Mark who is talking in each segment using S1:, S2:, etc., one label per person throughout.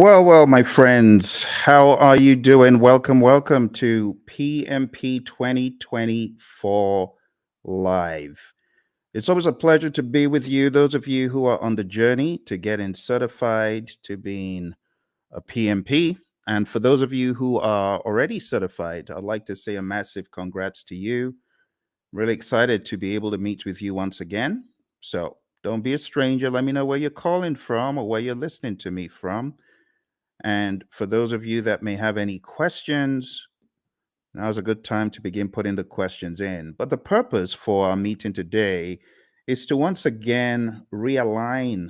S1: Well, my friends, how are you doing? Welcome to PMP 2024 Live. It's always a pleasure to be with you, those of you who are on the journey to getting certified to being a PMP. And for those of you who are already certified, I'd like to say a massive congrats to you. Really excited to be able to meet with you once again. So don't be a stranger. Let me know where you're calling from or where you're listening to me from. And for those of you that may have any questions, now's a good time to begin putting the questions in. But the purpose for our meeting today is to once again realign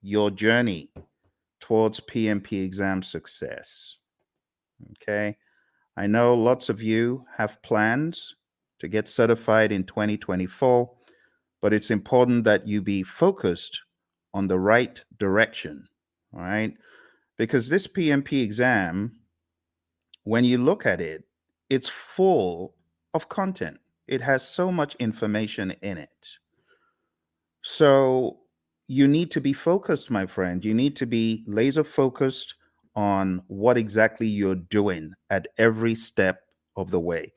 S1: your journey towards PMP exam success. Okay. I know lots of you have plans to get certified in 2024, but it's important that you be focused on the right direction. All right. Because this PMP exam, when you look at it, it's full of content. It has so much information in it. So you need to be focused, my friend. You need to be laser focused on what exactly you're doing at every step of the way.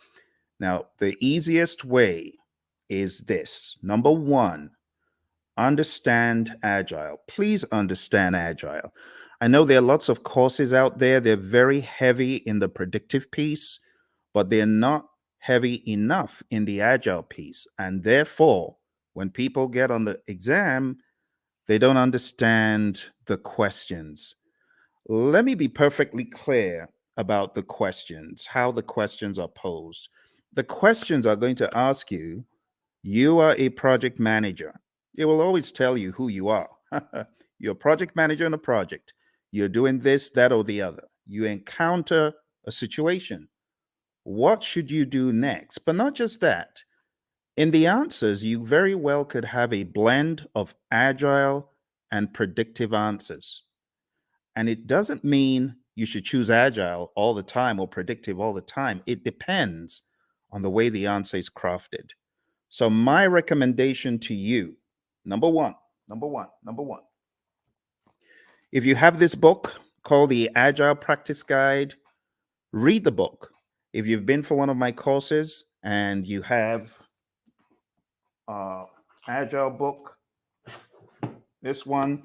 S1: Now, the easiest way is this. Number one, understand Agile. Please understand Agile. I know there are lots of courses out there. They're very heavy in the predictive piece, but they're not heavy enough in the Agile piece. And therefore, when people get on the exam, they don't understand the questions. Let me be perfectly clear about the questions, how the questions are posed. The questions are going to ask you, you are a project manager. It will always tell you who you are. You're a project manager in a project. You're doing this, that, or the other. You encounter a situation. What should you do next? But not just that. In the answers, you very well could have a blend of agile and predictive answers. And it doesn't mean you should choose agile all the time or predictive all the time. It depends on the way the answer is crafted. So my recommendation to you, number one, if you have this book called the Agile Practice Guide, read the book. If you've been for one of my courses and you have Agile book, this one,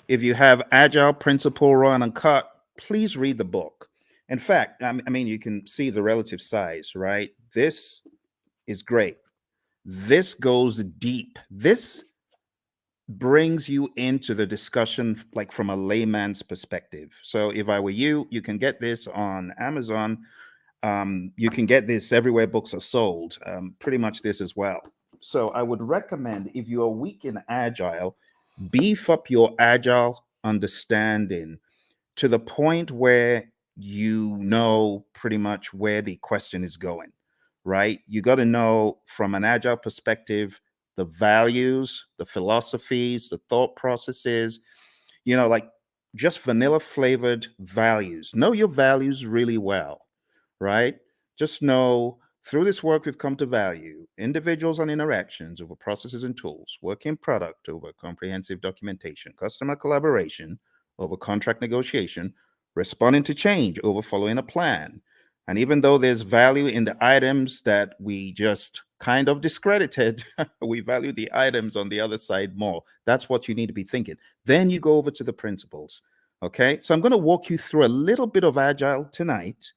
S1: if you have Agile Principle Raw and Uncut, please read the book. In fact, I mean, you can see the relative size, right? This is great. This goes deep. This brings you into the discussion like from a layman's perspective. So if I were you, you can get this on Amazon. You can get this everywhere books are sold, pretty much this as well. So I would recommend, if you are weak in Agile, beef up your Agile understanding to the point where you know pretty much where the question is going, right? You got to know from an Agile perspective the values, the philosophies, the thought processes, like just vanilla flavored values. Know your values really well, right? Just know through this work we've come to value individuals and interactions over processes and tools, working product over comprehensive documentation, customer collaboration over contract negotiation, responding to change over following a plan. And even though there's value in the items that we just kind of discredited, we value the items on the other side more. That's what you need to be thinking. Then you go over to the principles. Okay. So I'm going to walk you through a little bit of Agile tonight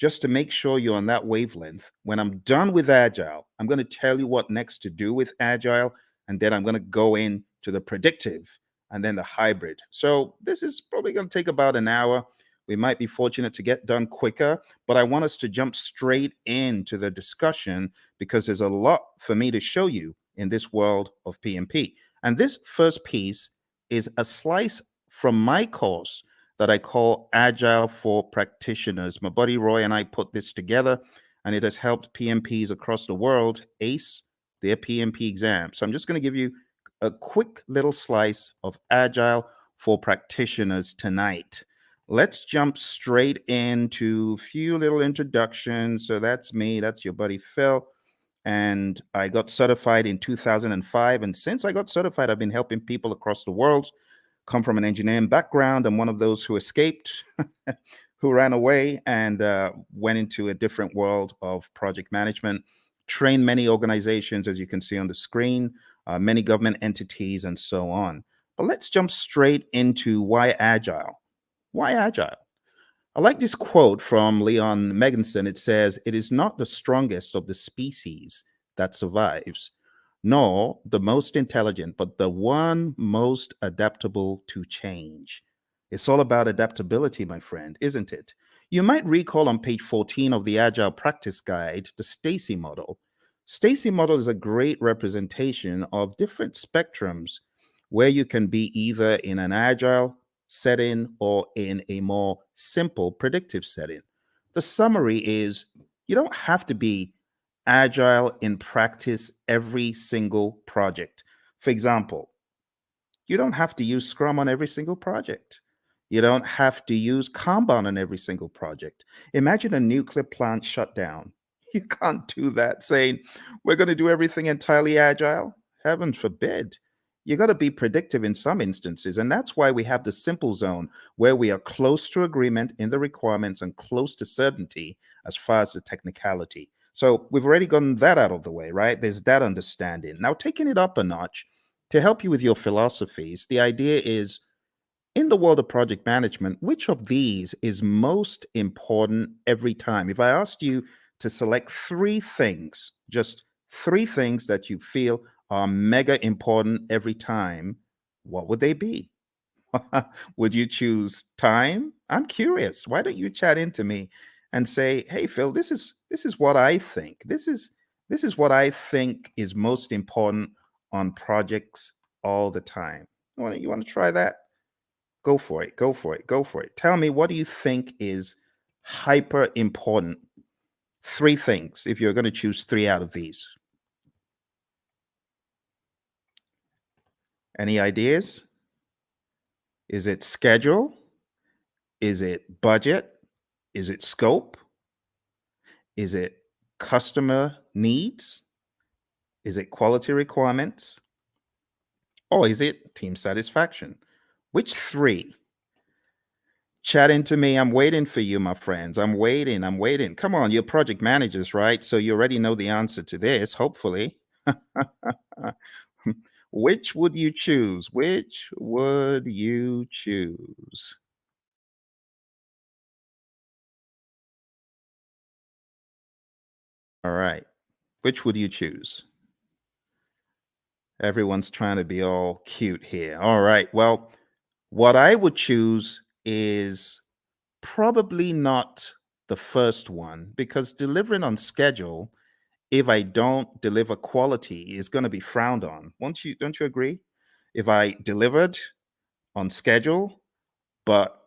S1: just to make sure you're on that wavelength. When I'm done with Agile, I'm going to tell you what next to do with Agile. And then I'm going to go into the predictive and then the hybrid. So this is probably going to take about an hour. We might be fortunate to get done quicker, but I want us to jump straight into the discussion because there's a lot for me to show you in this world of PMP. And this first piece is a slice from my course that I call Agile for Practitioners. My buddy Roy and I put this together, and it has helped PMPs across the world ace their PMP exam. So I'm just going to give you a quick little slice of Agile for Practitioners tonight. Let's jump straight into a few little introductions. So that's me. That's your buddy Phill. And I got certified in 2005. And since I got certified, I've been helping people across the world come from an engineering background. I'm one of those who escaped, who ran away and went into a different world of project management, trained many organizations, as you can see on the screen, many government entities, and so on. But let's jump straight into why Agile. Why Agile? I like this quote from Leon Meganson. It says, "It is not the strongest of the species that survives, nor the most intelligent, but the one most adaptable to change." It's all about adaptability, my friend, isn't it? You might recall on page 14 of the Agile Practice Guide, the Stacey model. Stacey model is a great representation of different spectrums where you can be either in an agile setting or in a more simple predictive setting. The summary is you don't have to be agile in practice every single project. For example, you don't have to use Scrum on every single project. You don't have to use Kanban on every single project. Imagine a nuclear plant shutdown. You can't do that saying, we're going to do everything entirely agile. Heaven forbid. You got to be predictive in some instances. And that's why we have the simple zone where we are close to agreement in the requirements and close to certainty as far as the technicality. So we've already gotten that out of the way, right? There's that understanding. Now, taking it up a notch, to help you with your philosophies, the idea is in the world of project management, which of these is most important every time? If I asked you to select three things, just three things that you feel are mega important every time, what would they be? Would you choose time? I'm curious. Why don't you chat into me and say, "Hey, Phill, this is what I think. This is what I think is most important on projects all the time." You want to try that? Go for it. Go for it. Go for it. Tell me, what do you think is hyper important? Three things, if you're going to choose three out of these. Any ideas? Is it schedule? Is it budget? Is it scope? Is it customer needs? Is it quality requirements? Or is it team satisfaction? Which three? Chat into me. I'm waiting for you, my friends. I'm waiting. I'm waiting. Come on, you're project managers, right? So you already know the answer to this, hopefully. Which would you choose? Which would you choose? All right. Which would you choose? Everyone's trying to be all cute here. All right. Well, what I would choose is probably not the first one because delivering on schedule, if I don't deliver quality, is going to be frowned on. Won't you? Don't you agree? If I delivered on schedule, but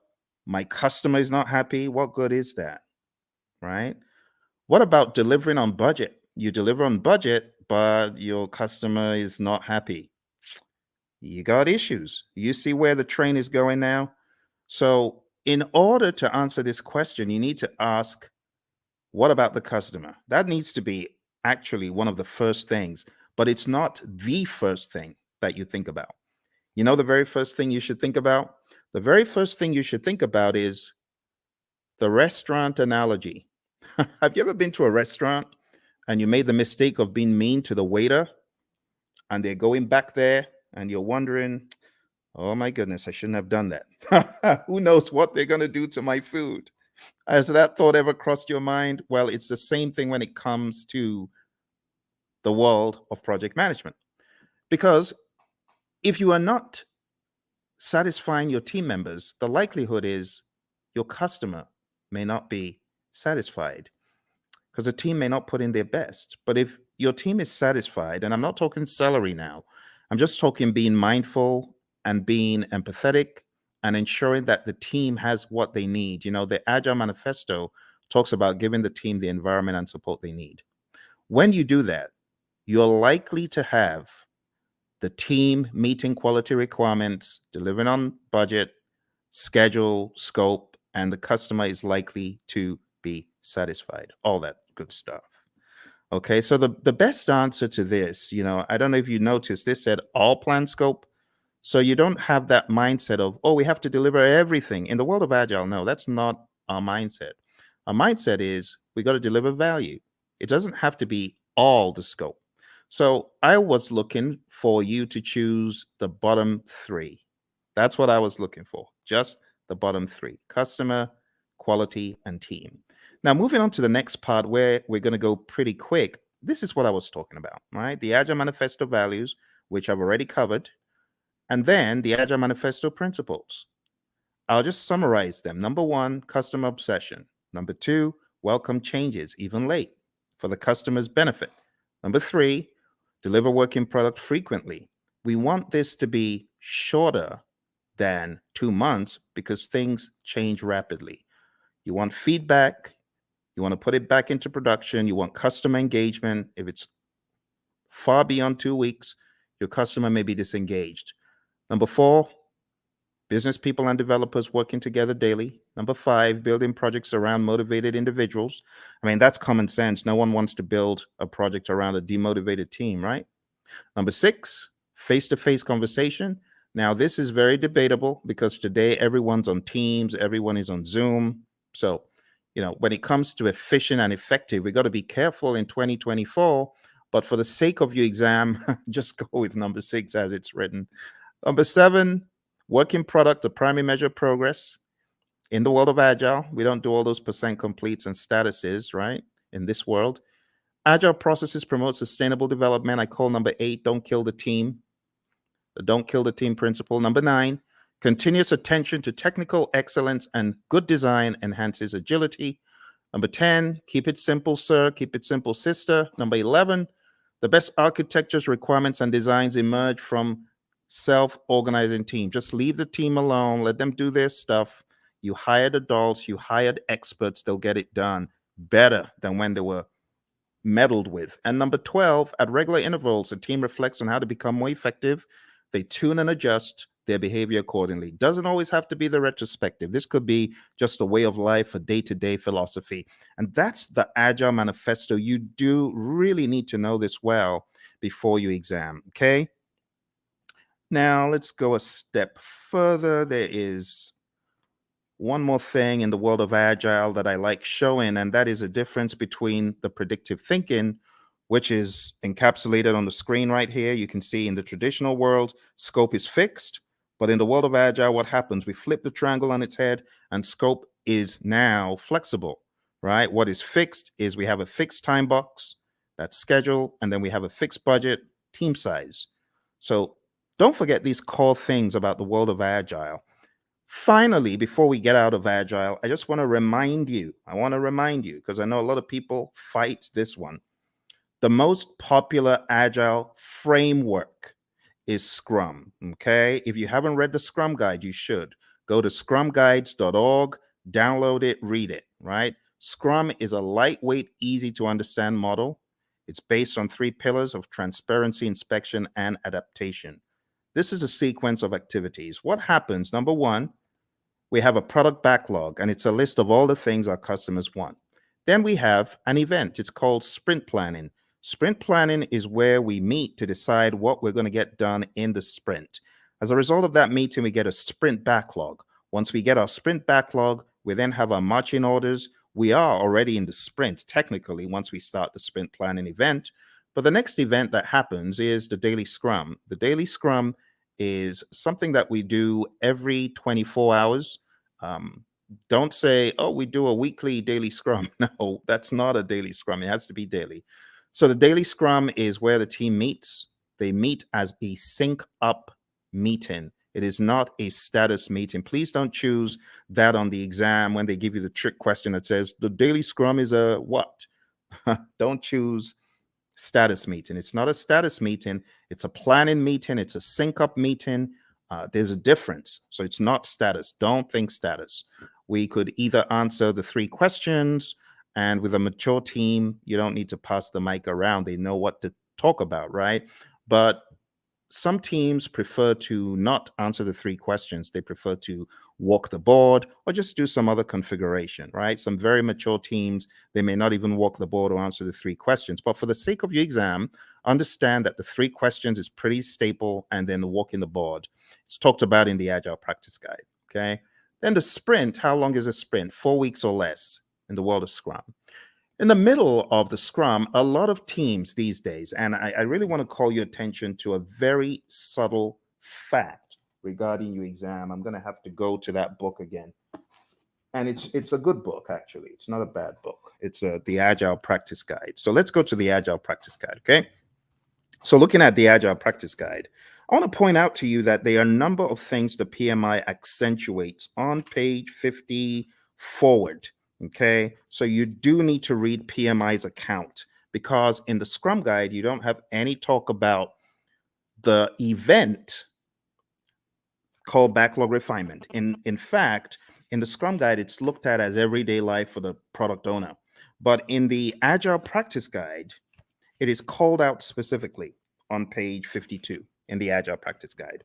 S1: my customer is not happy, what good is that? Right? What about delivering on budget? You deliver on budget, but your customer is not happy. You got issues. You see where the train is going now? So, in order to answer this question, you need to ask, what about the customer? That needs to be actually one of the first things, but it's not the first thing that you think about. You know, the very first thing you should think about? The very first thing you should think about is the restaurant analogy. Have you ever been to a restaurant and you made the mistake of being mean to the waiter and they're going back there and you're wondering, oh my goodness, I shouldn't have done that. Who knows what they're going to do to my food? Has that thought ever crossed your mind? Well, it's the same thing when it comes to the world of project management. Because if you are not satisfying your team members, the likelihood is your customer may not be satisfied because the team may not put in their best. But if your team is satisfied, and I'm not talking salary now, I'm just talking being mindful and being empathetic and ensuring that the team has what they need. You know, the Agile Manifesto talks about giving the team the environment and support they need. When you do that, you're likely to have the team meeting quality requirements, delivering on budget, schedule, scope, and the customer is likely to be satisfied. All that good stuff. Okay, so the best answer to this, I don't know if you noticed, this said all plan scope. So you don't have that mindset of, oh, we have to deliver everything. In the world of Agile, no, that's not our mindset. Our mindset is we got to deliver value. It doesn't have to be all the scope. So I was looking for you to choose the bottom three. That's what I was looking for, just the bottom three: customer, quality, and team. Now, moving on to the next part where we're going to go pretty quick. This is what I was talking about, right? The Agile Manifesto values, which I've already covered, and then the Agile Manifesto principles. I'll just summarize them. Number one, customer obsession. Number two, welcome changes, even late, for the customer's benefit. Number three, deliver working product frequently. We want this to be shorter than 2 months because things change rapidly. You want feedback. You want to put it back into production. You want customer engagement. If it's far beyond 2 weeks, your customer may be disengaged. Number four, business people and developers working together daily. Number five, building projects around motivated individuals. I mean, that's common sense. No one wants to build a project around a demotivated team, right? Number six, face-to-face conversation. Now, this is very debatable because today everyone's on Teams, everyone is on Zoom. So, when it comes to efficient and effective, we got to be careful in 2024. But for the sake of your exam, just go with number six as it's written. Number seven, working product, the primary measure of progress. In the world of Agile, we don't do all those percent completes and statuses, right? In this world, Agile processes promote sustainable development. I call number eight, don't kill the team. The don't kill the team principle. Number nine, continuous attention to technical excellence and good design enhances agility. Number 10, keep it simple, sir. Keep it simple, sister. Number 11, the best architectures, requirements, and designs emerge from self-organizing team. Just leave the team alone. Let them do their stuff. You hired adults. You hired experts. They'll get it done better than when they were meddled with. And number 12, at regular intervals, the team reflects on how to become more effective. They tune and adjust their behavior accordingly. Doesn't always have to be the retrospective. This could be just a way of life, a day-to-day philosophy. And that's the Agile Manifesto. You do really need to know this well before you exam, okay? Now, let's go a step further. There is one more thing in the world of Agile that I like showing, and that is a difference between the predictive thinking, which is encapsulated on the screen right here. You can see in the traditional world, scope is fixed. But in the world of Agile, what happens? We flip the triangle on its head, and scope is now flexible, right? What is fixed is we have a fixed time box, that's schedule, and then we have a fixed budget, team size. So don't forget these core things about the world of Agile. Finally, before we get out of Agile, I just want to remind you, because I know a lot of people fight this one. The most popular Agile framework is Scrum, okay? If you haven't read the Scrum Guide, you should. Go to scrumguides.org, download it, read it, right? Scrum is a lightweight, easy to understand model. It's based on 3 pillars of transparency, inspection, and adaptation. This is a sequence of activities. What happens? Number one, we have a product backlog, and it's a list of all the things our customers want. Then we have an event. It's called sprint planning. Sprint planning is where we meet to decide what we're going to get done in the sprint. As a result of that meeting, we get a sprint backlog. Once we get our sprint backlog, we then have our marching orders. We are already in the sprint, technically, once we start the sprint planning event. But the next event that happens is the daily scrum. The daily scrum is something that we do every 24 hours. Don't say, oh, we do a weekly daily scrum. No, that's not a daily scrum. It has to be daily. So the daily scrum is where the team meets. They meet as a sync up meeting. It is not a status meeting. Please don't choose that on the exam when they give you the trick question that says the daily scrum is a what? Don't choose status meeting. It's not a status meeting. It's a planning meeting. It's a sync up meeting. There's a difference. So it's not status. Don't think status. We could either answer the 3 questions, and with a mature team, you don't need to pass the mic around. They know what to talk about, right? But some teams prefer to not answer the 3 questions. They prefer to walk the board or just do some other configuration, right? Some very mature teams, they may not even walk the board or answer the 3 questions. But for the sake of your exam, understand that the 3 questions is pretty staple, and then the walking the board. It's talked about in the Agile Practice Guide, okay? Then the sprint, how long is a sprint? 4 weeks or less in the world of Scrum. In the middle of the Scrum, a lot of teams these days, and I really want to call your attention to a very subtle fact regarding your exam. I'm going to have to go to that book again. And it's a good book, actually. It's not a bad book. It's the Agile Practice Guide. So let's go to the Agile Practice Guide, okay? So looking at the Agile Practice Guide, I want to point out to you that there are a number of things the PMI accentuates on page 50 forward. Okay, so you do need to read PMI's account, because in the Scrum Guide, you don't have any talk about the event called Backlog Refinement. In fact, in the Scrum Guide, it's looked at as everyday life for the product owner. But in the Agile Practice Guide, it is called out specifically on page 52 in the Agile Practice Guide.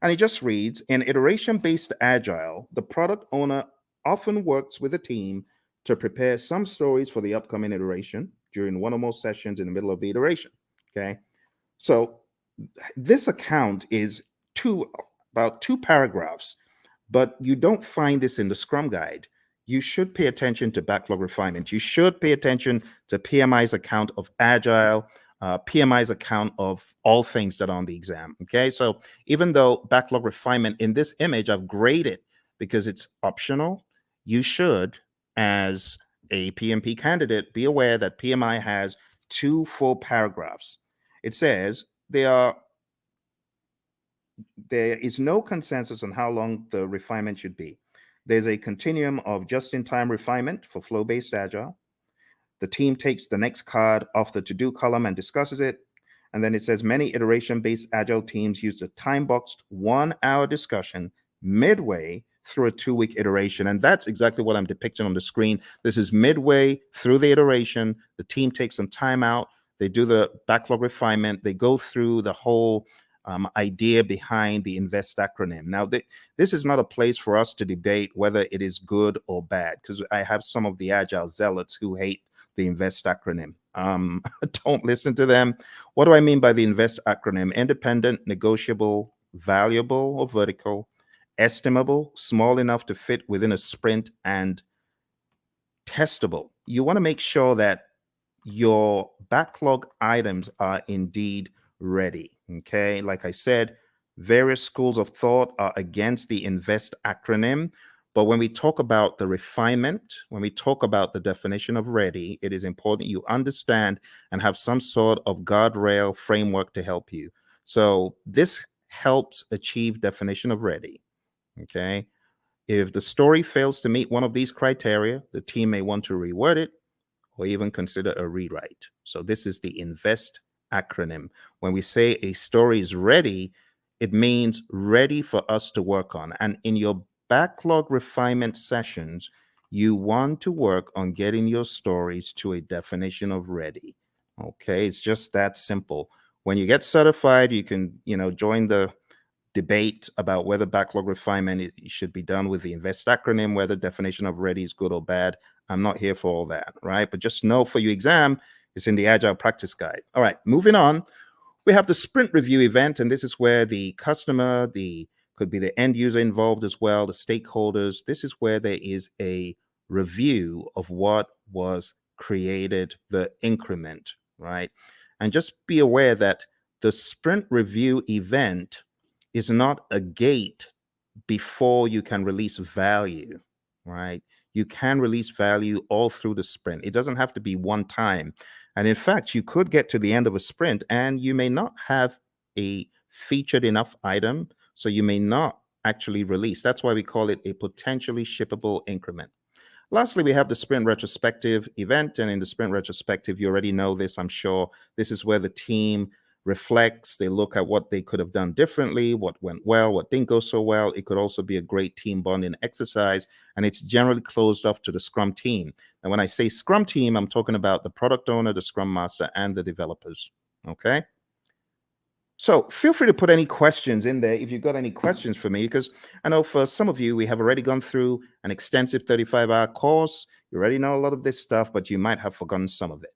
S1: And it just reads, in iteration-based Agile, the product owner often works with a team to prepare some stories for the upcoming iteration during one or more sessions in the middle of the iteration, okay? So this account is about 2 paragraphs, but you don't find this in the Scrum Guide. You should pay attention to Backlog Refinement. You should pay attention to PMI's account of Agile, PMI's account of all things that are on the exam, okay? So even though Backlog Refinement in this image I've graded because it's optional, you should, as a PMP candidate, be aware that PMI has 2 full paragraphs. It says there is no consensus on how long the refinement should be. There's a continuum of just-in-time refinement for flow-based Agile. The team takes the next card off the to-do column and discusses it. And then it says many iteration-based Agile teams use the time-boxed 1-hour discussion midway through a 2-week iteration. And that's exactly what I'm depicting on the screen. This is midway through the iteration. The team takes some time out. They do the backlog refinement. They go through the whole idea behind the INVEST acronym. Now, this is not a place for us to debate whether it is good or bad, because I have some of the Agile zealots who hate the INVEST acronym. Don't listen to them. What do I mean by the INVEST acronym? Independent, negotiable, valuable or vertical, estimable, small enough to fit within a sprint, and testable. You want to make sure that your backlog items are indeed ready. Okay, like I said, various schools of thought are against the INVEST acronym. But when we talk about the refinement, when we talk about the definition of ready, it is important you understand and have some sort of guardrail framework to help you. So this helps achieve definition of ready. Okay. If the story fails to meet one of these criteria, the team may want to reword it or even consider a rewrite. So this is the INVEST acronym. When we say a story is ready, it means ready for us to work on. And in your backlog refinement sessions, you want to work on getting your stories to a definition of ready. Okay, it's just that simple. When you get certified, you can, join the debate about whether backlog refinement should be done with the INVEST acronym, whether definition of ready is good or bad. I'm not here for all that, right? But just know for your exam, it's in the Agile Practice Guide. All right, moving on. We have the sprint review event, and this is where the customer, could be the end user involved as well, the stakeholders. This is where there is a review of what was created, the increment, right? And just be aware that the sprint review event is not a gate before you can release value, right? You can release value all through the sprint. It doesn't have to be one time. And in fact, you could get to the end of a sprint and you may not have a featured enough item, so you may not actually release. That's why we call it a potentially shippable increment. Lastly, we have the sprint retrospective event. And in the sprint retrospective, you already know this, I'm sure. This is where the team reflects, they look at what they could have done differently, what went well, what didn't go so well. It could also be a great team bonding exercise, and it's generally closed off to the Scrum team. And when I say Scrum team, I'm talking about the product owner, the Scrum master, and the developers, okay? So feel free to put any questions in there if you've got any questions for me, because I know for some of you, we have already gone through an extensive 35-hour course. You already know a lot of this stuff, but you might have forgotten some of it.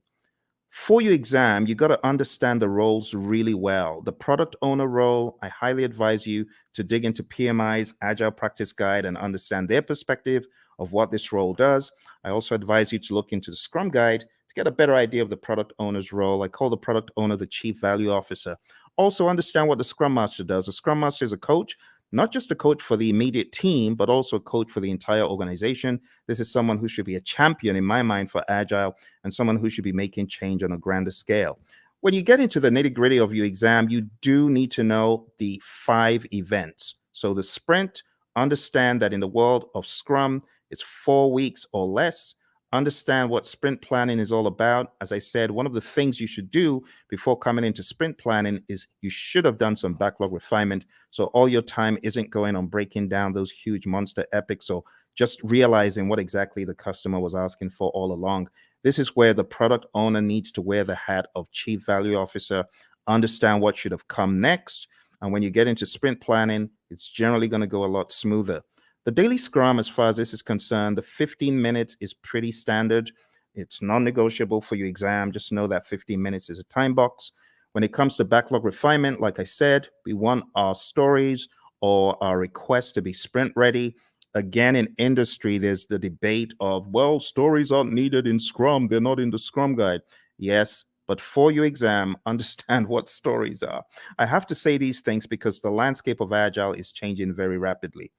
S1: For your exam, you got to understand the roles really well. The product owner role, I highly advise you to dig into PMI's Agile Practice Guide and understand their perspective of what this role does. I also advise you to look into the Scrum Guide to get a better idea of the product owner's role. I call the product owner the Chief Value Officer. Also, understand what the Scrum Master does. The Scrum Master is a coach, not just a coach for the immediate team, but also a coach for the entire organization. This is someone who should be a champion, in my mind, for Agile and someone who should be making change on a grander scale. When you get into the nitty gritty of your exam, you do need to know the 5 events. So the sprint, understand that in the world of Scrum, it's 4 weeks or less. Understand what sprint planning is all about. As I said, one of the things you should do before coming into sprint planning is you should have done some backlog refinement. So all your time isn't going on breaking down those huge monster epics or just realizing what exactly the customer was asking for all along. This is where the product owner needs to wear the hat of Chief Value Officer, understand what should have come next. And when you get into sprint planning, it's generally going to go a lot smoother. The daily scrum, as far as this is concerned, the 15 minutes is pretty standard. It's non-negotiable for your exam. Just know that 15 minutes is a time box. When it comes to backlog refinement, like I said, we want our stories or our requests to be sprint ready. Again, in industry, there's the debate of, well, stories aren't needed in Scrum. They're not in the Scrum Guide. Yes, but for your exam, understand what stories are. I have to say these things because the landscape of Agile is changing very rapidly.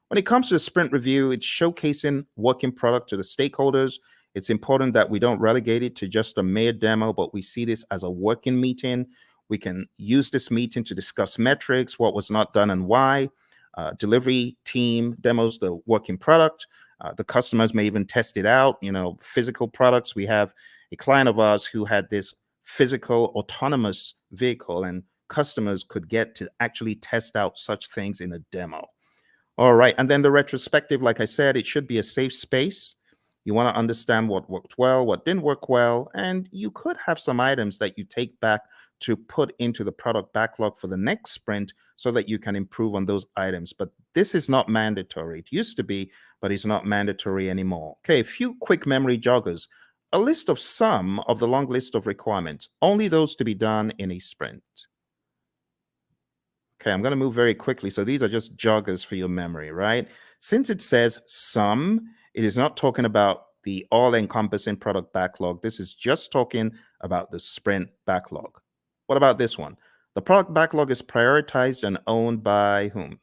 S1: When it comes to the sprint review, it's showcasing working product to the stakeholders. It's important that we don't relegate it to just a mere demo, but we see this as a working meeting. We can use this meeting to discuss metrics, what was not done and why. Delivery team demos the working product. The customers may even test it out. Physical products. We have a client of ours who had this physical autonomous vehicle, and customers could get to actually test out such things in a demo. All right. And then the retrospective, like I said, it should be a safe space. You want to understand what worked well, what didn't work well, and you could have some items that you take back to put into the product backlog for the next sprint so that you can improve on those items. But this is not mandatory. It used to be, but it's not mandatory anymore. Okay, a few quick memory joggers. A list of some of the long list of requirements, only those to be done in a sprint. Okay, I'm going to move very quickly. So these are just joggers for your memory, right? Since it says some, it is not talking about the all-encompassing product backlog. This is just talking about the sprint backlog. What about this one? The product backlog is prioritized and owned by whom?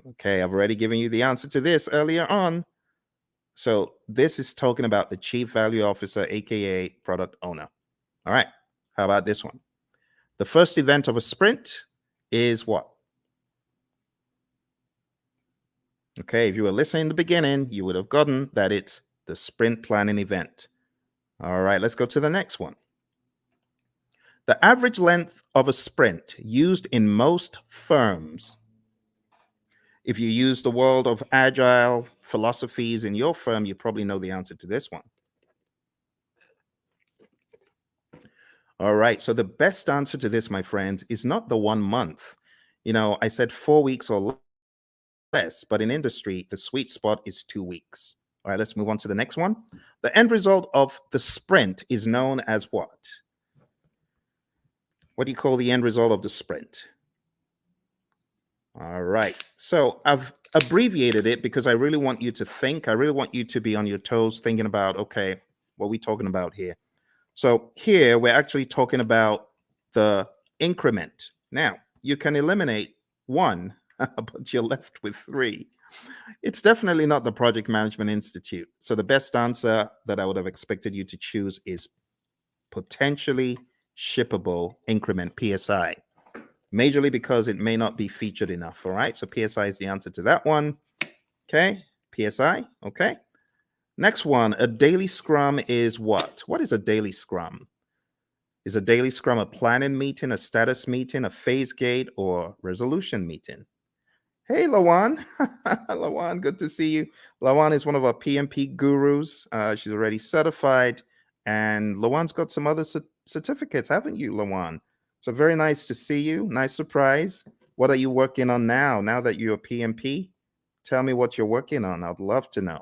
S1: Okay, I've already given you the answer to this earlier on. So this is talking about the Chief Value Officer, aka product owner. All right, how about this one? The first event of a sprint is what? Okay, if you were listening in the beginning, you would have gotten that it's the sprint planning event. All right, let's go to the next one. The average length of a sprint used in most firms. If you use the world of Agile philosophies in your firm, you probably know the answer to this one. All right, so the best answer to this, my friends, is not the 1 month. I said 4 weeks or less, but in industry, the sweet spot is 2 weeks. All right, let's move on to the next one. The end result of the sprint is known as what? What do you call the end result of the sprint? All right, so I've abbreviated it because I really want you to think. I really want you to be on your toes thinking about, okay, what are we talking about here? So here we're actually talking about the increment. Now, you can eliminate 1, but you're left with 3. It's definitely not the Project Management Institute. So the best answer that I would have expected you to choose is potentially shippable increment, PSI. Majorly because it may not be featured enough. All right. So PSI is the answer to that one. Okay. PSI. Okay. Next one, a daily scrum is what? What is a daily scrum? Is a daily scrum a planning meeting, a status meeting, a phase gate, or resolution meeting? Hey, Lawan. Lawan, good to see you. Lawan is one of our PMP gurus. She's already certified. And Lawan's got some other certificates, haven't you, Lawan? So very nice to see you. Nice surprise. What are you working on now that you're a PMP? Tell me what you're working on. I'd love to know.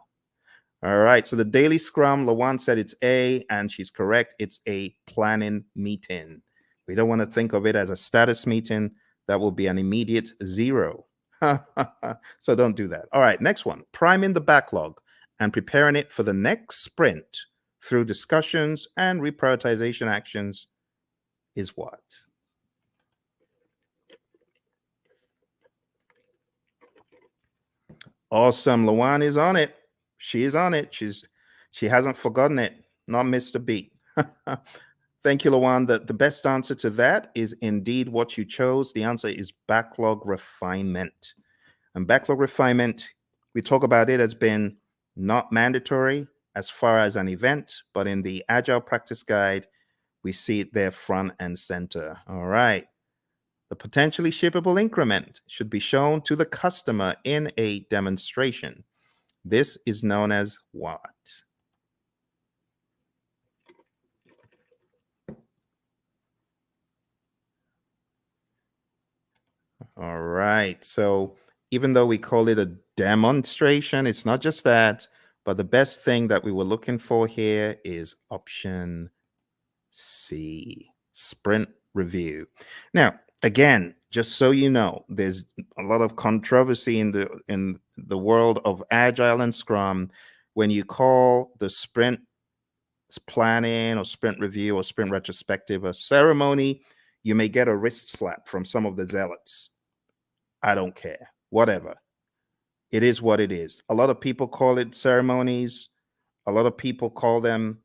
S1: All right. So the daily scrum, Lawan said it's A, and she's correct. It's a planning meeting. We don't want to think of it as a status meeting. That will be an immediate zero. So don't do that. All right. Next one, priming the backlog and preparing it for the next sprint through discussions and reprioritization actions is what? Awesome. Lawan is on it. She is on it. She hasn't forgotten it. Not missed a beat. Thank you, Lawan. The best answer to that is indeed what you chose. The answer is backlog refinement. And backlog refinement, we talk about it as being not mandatory as far as an event, but in the Agile Practice Guide, we see it there front and center. All right. The potentially shippable increment should be shown to the customer in a demonstration. This is known as what? All right. So even though we call it a demonstration, it's not just that, but the best thing that we were looking for here is option C, sprint review. Now, again, just so you know, there's a lot of controversy in the world of Agile and Scrum when you call the sprint planning or sprint review or sprint retrospective a ceremony, you may get a wrist slap from some of the zealots. I don't care. Whatever. It is what it is. A lot of people call it ceremonies. A lot of people call them,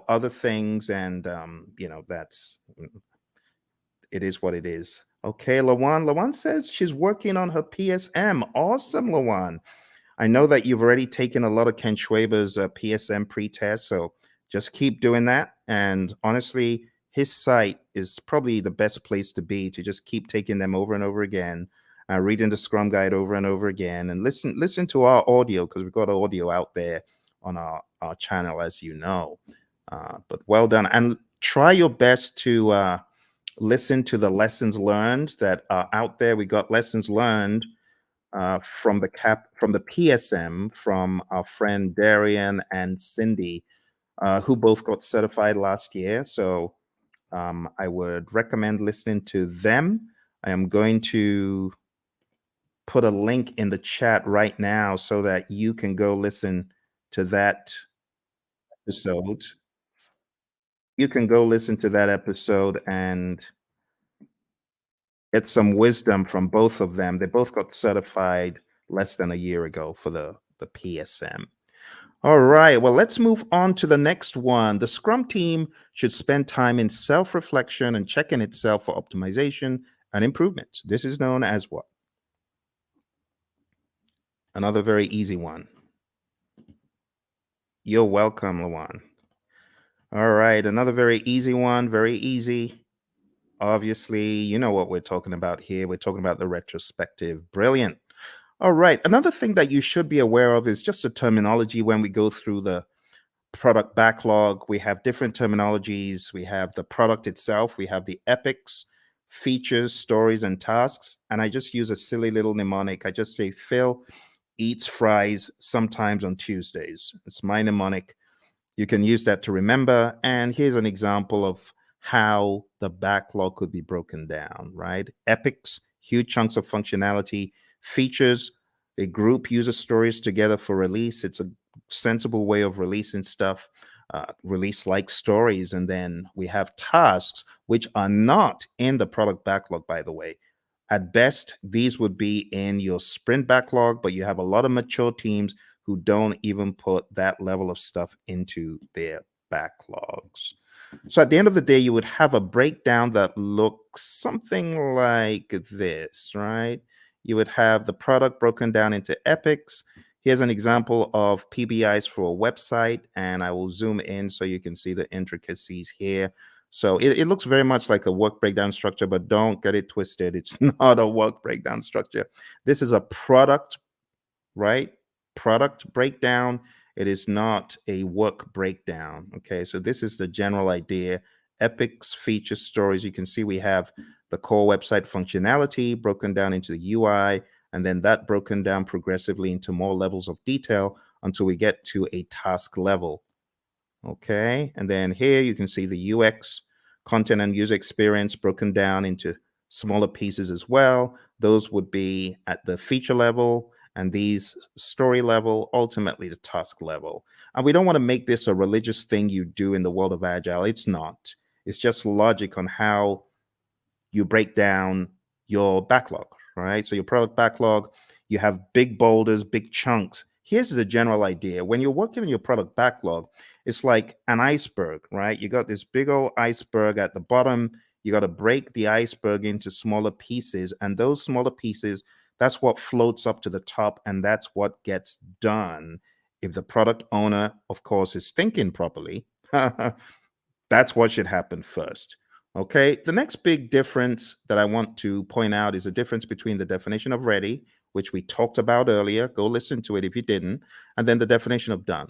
S1: other things, and that's it is what it is. Okay, Lawan. Lawan says she's working on her PSM. Awesome, Lawan. I know that you've already taken a lot of Ken Schwaber's PSM pre-test, so just keep doing that. And honestly, his site is probably the best place to be to just keep taking them over and over again, reading the Scrum Guide over and over again, and listen to our audio because we've got audio out there on our channel, as you know. But well done, and try your best to listen to the lessons learned that are out there. We got lessons learned from the PSM from our friend Darian and Cindy, who both got certified last year. So I would recommend listening to them. I am going to put a link in the chat right now so that you can go listen to that episode. You can go listen to that episode and get some wisdom from both of them. They both got certified less than a year ago for the PSM. All right, well, let's move on to the next one. The Scrum team should spend time in self reflection and checking itself for optimization and improvements. This is known as what? Another very easy one. You're welcome, Lawan. All right, another very easy one, very easy. Obviously, you know what we're talking about here. We're talking about the retrospective. Brilliant. All right, another thing that you should be aware of is just the terminology when we go through the product backlog. We have different terminologies. We have the product itself. We have the epics, features, stories, and tasks. And I just use a silly little mnemonic. I just say Phill eats fries sometimes on Tuesdays. It's my mnemonic. You can use that to remember. And here's an example of how the backlog could be broken down, right? Epics, huge chunks of functionality. Features, a group user stories together for release. It's a sensible way of releasing stuff, release like stories. And then we have tasks, which are not in the product backlog, by the way. At best, these would be in your sprint backlog, but you have a lot of mature teams who don't even put that level of stuff into their backlogs. So at the end of the day, you would have a breakdown that looks something like this, right? You would have the product broken down into epics. Here's an example of PBIs for a website, and I will zoom in so you can see the intricacies here. So it looks very much like a work breakdown structure, but don't get it twisted. It's not a work breakdown structure. This is a product, right? Product breakdown. It is not a work breakdown. Okay, so this is the general idea. epics, features, stories. You can see we have the core website functionality broken down into the UI, and then that broken down progressively into more levels of detail until we get to a task level. Okay, and then here you can see the UX, content and user experience broken down into smaller pieces as well. Those would be at the feature level, and these story level, ultimately the task level. And we don't want to make this a religious thing you do in the world of Agile. It's not. It's just logic on how you break down your backlog, right? So your product backlog, you have big boulders, big chunks. Here's the general idea. When you're working on your product backlog, it's like an iceberg, right? You got this big old iceberg at the bottom. You got to break the iceberg into smaller pieces. And those smaller pieces, that's what floats up to the top. And that's what gets done. If the product owner, of course, is thinking properly, that's what should happen first. Okay. The next big difference that I want to point out is the difference between the definition of ready, which we talked about earlier. Go listen to it if you didn't. And then the definition of done.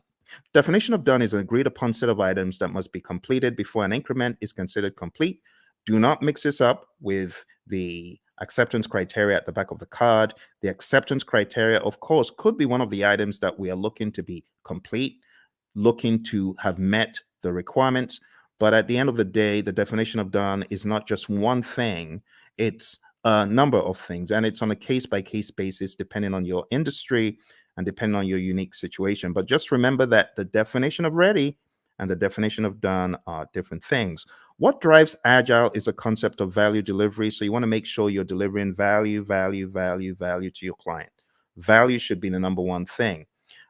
S1: Definition of done is an agreed upon set of items that must be completed before an increment is considered complete. Do not mix this up with the acceptance criteria at the back of the card. The acceptance criteria, of course, could be one of the items that we are looking to be complete, looking to have met the requirements. But at the end of the day, the definition of done is not just one thing, it's a number of things. And it's on a case by case basis, depending on your industry and depending on your unique situation. But just remember that the definition of ready and the definition of done are different things. What drives Agile is a concept of value delivery. So you want to make sure you're delivering value to your client. Value should be the number one thing.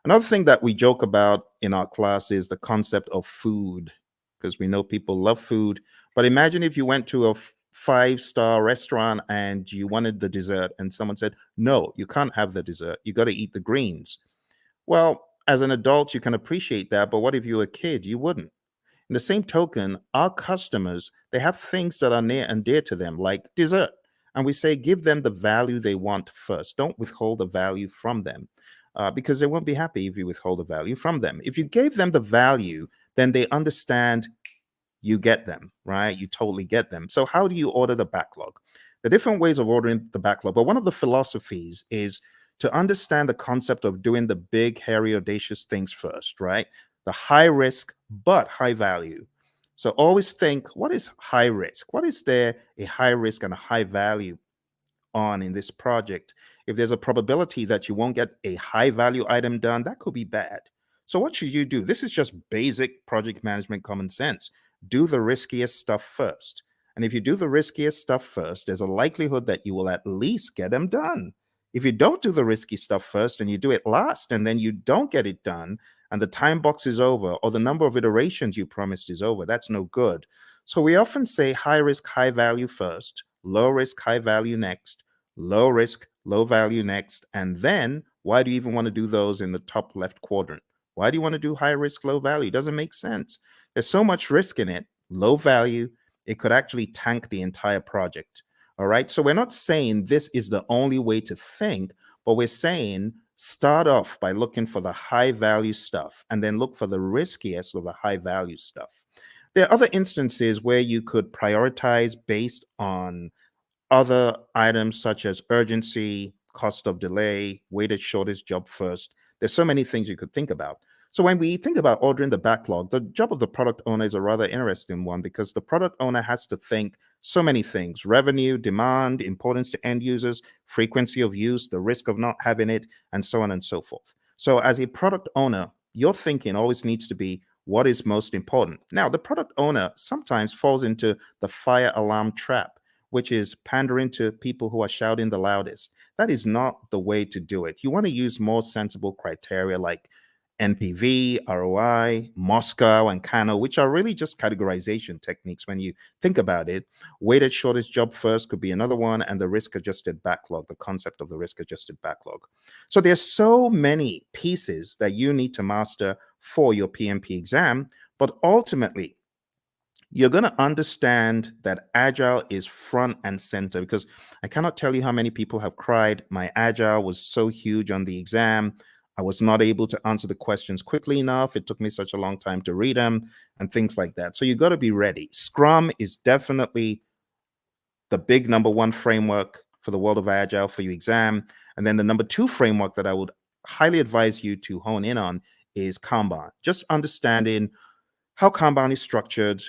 S1: Another thing that we joke about in our class is the concept of food, because we know people love food. But imagine if you went to a five-star restaurant and you wanted the dessert and someone said, no, you can't have the dessert. You got to eat the greens. Well, as an adult, you can appreciate that. But what if you were a kid? You wouldn't. In the same token, our customers, they have things that are near and dear to them, like dessert. And we say, give them the value they want first. Don't withhold the value from them because they won't be happy if you withhold the value from them. If you gave them the value, then they understand you get them, right? You totally get them. So how do you order the backlog? The different ways of ordering the backlog, but one of the philosophies is to understand the concept of doing the big, hairy, audacious things first, right? The high risk, but high value. So always think, what is high risk? What is there a high risk and a high value on in this project? If there's a probability that you won't get a high value item done, that could be bad. So what should you do? This is just basic project management common sense. Do the riskiest stuff first. And if you do the riskiest stuff first, there's a likelihood that you will at least get them done. If you don't do the risky stuff first and you do it last and then you don't get it done and the time box is over or the number of iterations you promised is over, that's no good. So we often say high risk, high value first, low risk, high value next, low risk, low value next. And then why do you even want to do those in the top left quadrant? Why do you want to do high risk, low value? It doesn't make sense. There's so much risk in it, low value, it could actually tank the entire project. All right. So we're not saying this is the only way to think, but we're saying start off by looking for the high value stuff and then look for the riskiest of the high value stuff. There are other instances where you could prioritize based on other items such as urgency, cost of delay, weighted shortest job first. There's so many things you could think about. So when we think about ordering the backlog, the job of the product owner is a rather interesting one because the product owner has to think so many things: revenue, demand, importance to end users, frequency of use, the risk of not having it, and so on and so forth. So as a product owner, your thinking always needs to be what is most important. Now, the product owner sometimes falls into the fire alarm trap, which is pandering to people who are shouting the loudest. That is not the way to do it. You want to use more sensible criteria like NPV, ROI, Moscow, and Kano, which are really just categorization techniques when you think about it. Weighted shortest job first could be another one, and the risk adjusted backlog, the concept of the risk adjusted backlog. So there's so many pieces that you need to master for your PMP exam, but ultimately, you're going to understand that Agile is front and center because I cannot tell you how many people have cried. My Agile was so huge on the exam. I was not able to answer the questions quickly enough. It took me such a long time to read them and things like that. So you got to be ready. Scrum is definitely the big number one framework for the world of Agile for your exam. And then the number two framework that I would highly advise you to hone in on is Kanban. Just understanding how Kanban is structured,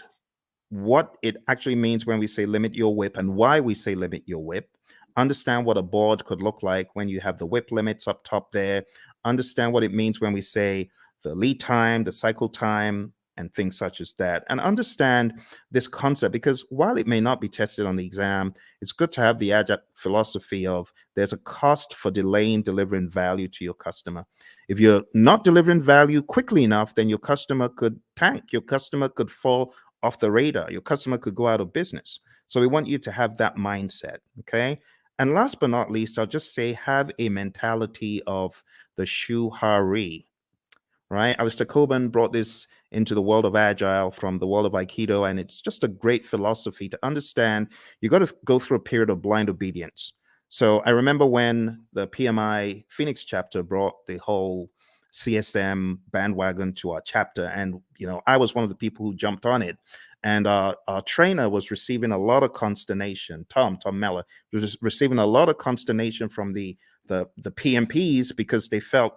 S1: what it actually means when we say limit your whip and why we say limit your whip. Understand what a board could look like when you have the whip limits up top there. Understand what it means when we say the lead time, the cycle time, and things such as that. And understand this concept, because while it may not be tested on the exam, it's good to have the Agile philosophy of there's a cost for delaying delivering value to your customer. If you're not delivering value quickly enough, then your customer could tank, your customer could fall off the radar, your customer could go out of business. So we want you to have that mindset, okay? And last but not least, I'll just say have a mentality of the shuhari, right? Alistair Coburn brought this into the world of Agile from the world of Aikido, and it's just a great philosophy to understand. You got to go through a period of blind obedience. So I remember when the PMI Phoenix chapter brought the whole CSM bandwagon to our chapter, and I was one of the people who jumped on it. And our trainer was receiving a lot of consternation. Tom Meller was receiving a lot of consternation from the PMPs because they felt,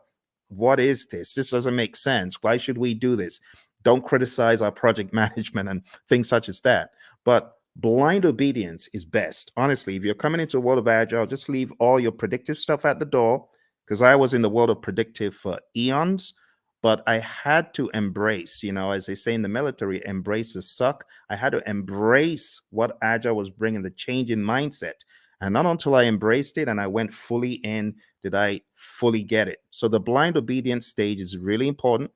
S1: what is this? This doesn't make sense. Why should we do this? Don't criticize our project management and things such as that. But blind obedience is best. Honestly, if you're coming into the world of Agile, just leave all your predictive stuff at the door, because I was in the world of predictive for eons, but I had to embrace, as they say in the military, embrace the suck. I had to embrace what Agile was bringing, the change in mindset. And not until I embraced it and I went fully in did I fully get it. So the blind obedience stage is really important.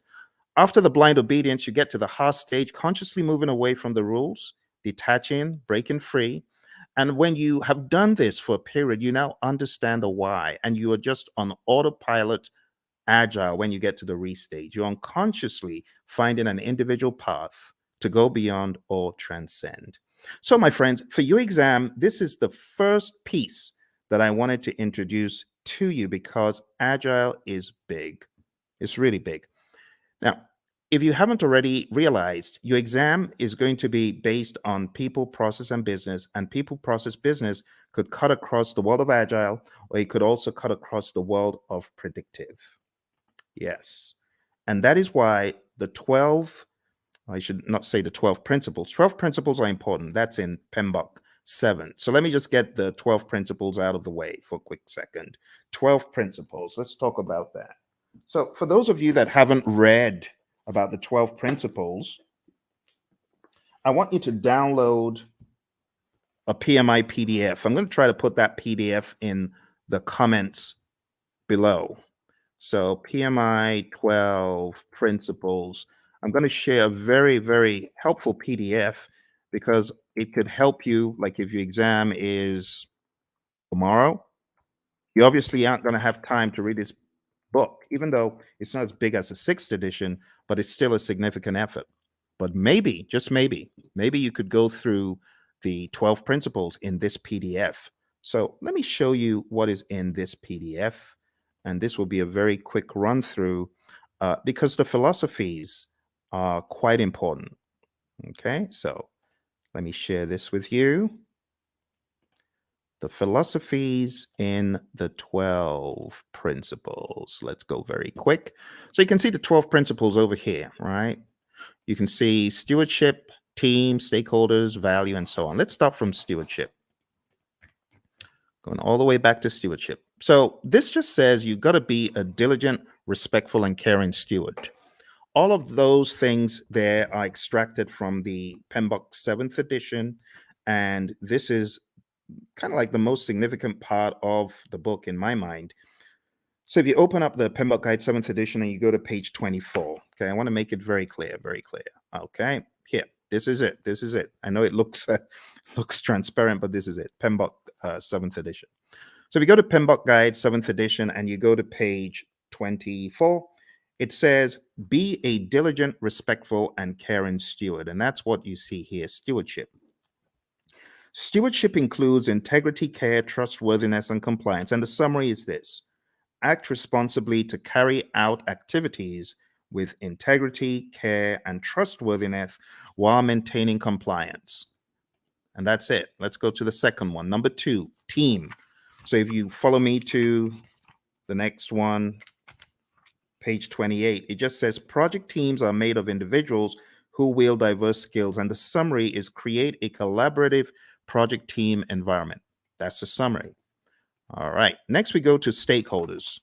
S1: After the blind obedience, you get to the hard stage, consciously moving away from the rules, detaching, breaking free. And when you have done this for a period, you now understand the why, and you are just on autopilot Agile when you get to the restage. You're unconsciously finding an individual path to go beyond or transcend. So, my friends, for your exam, this is the first piece that I wanted to introduce to you because Agile is big. It's really big. Now, if you haven't already realized, your exam is going to be based on people, process, and business. And people, process, business could cut across the world of Agile, or it could also cut across the world of predictive. Yes. And that is why I should not say the 12 principles. 12 principles are important. That's in PMBOK 7. So let me just get the 12 principles out of the way for a quick second. 12 principles. Let's talk about that. So for those of you that haven't read about the 12 principles, I want you to download a PMI PDF. I'm going to try to put that PDF in the comments below. So PMI 12 principles. I'm going to share a very, very helpful PDF because it could help you. Like if your exam is tomorrow, you obviously aren't going to have time to read this book, even though it's not as big as the 6th edition, but it's still a significant effort. But maybe, just maybe you could go through the 12 principles in this PDF. So let me show you what is in this PDF. And this will be a very quick run through because the philosophies are quite important. Okay, so let me share this with you. The philosophies in the 12 principles. Let's go very quick. So you can see the 12 principles over here, right? You can see stewardship, team, stakeholders, value, and so on. Let's start from stewardship. Going all the way back to stewardship. So this just says you've got to be a diligent, respectful, and caring steward. All of those things there are extracted from the PMBOK 7th edition, and this is kind of like the most significant part of the book in my mind. So if you open up the PMBOK Guide 7th edition and you go to page 24, okay, I want to make it very clear, very clear. Okay, here, this is it. This is it. I know it looks transparent, but this is it. PMBOK 7th edition. So if you go to PMBOK Guide 7th edition and you go to page 24, it says, be a diligent, respectful, and caring steward. And that's what you see here, stewardship. Stewardship includes integrity, care, trustworthiness, and compliance. And the summary is this: act responsibly to carry out activities with integrity, care, and trustworthiness while maintaining compliance. And that's it. Let's go to the second one. Number 2, team. So if you follow me to the next one, page 28, it just says project teams are made of individuals who wield diverse skills. And the summary is create a collaborative project team environment. That's the summary. All right. Next, we go to stakeholders.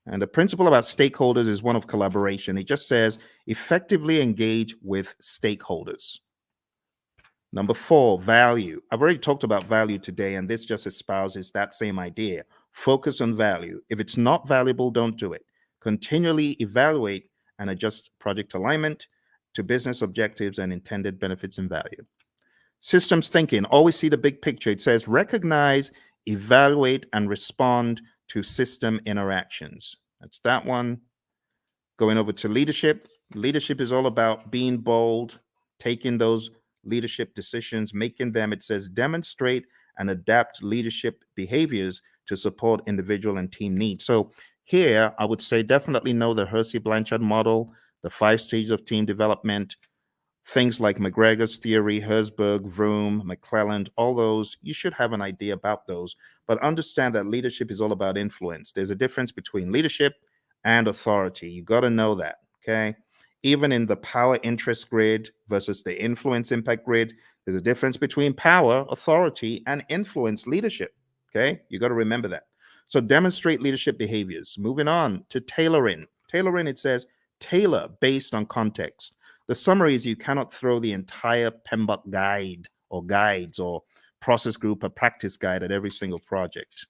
S1: And the principle about stakeholders is one of collaboration. It just says effectively engage with stakeholders. Number 4, value. I've already talked about value today, and this just espouses that same idea. Focus on value. If it's not valuable, don't do it. Continually evaluate and adjust project alignment to business objectives and intended benefits and value. Systems thinking. Always see the big picture. It says recognize, evaluate, and respond to system interactions. That's that one. Going over to leadership. Leadership is all about being bold, taking those leadership decisions, making them. It says demonstrate and adapt leadership behaviors to support individual and team needs. So here, I would say definitely know the Hersey-Blanchard model, the 5 stages of team development, things like McGregor's theory, Herzberg, Vroom, McClelland, all those, you should have an idea about those. But understand that leadership is all about influence. There's a difference between leadership and authority. You got to know that, okay? Even in the power interest grid versus the influence impact grid, there's a difference between power, authority, and influence leadership, okay? You got to remember that. So demonstrate leadership behaviors. Moving on to tailoring. Tailoring, it says tailor based on context. The summary is you cannot throw the entire PMBOK guide or guides or process group or practice guide at every single project.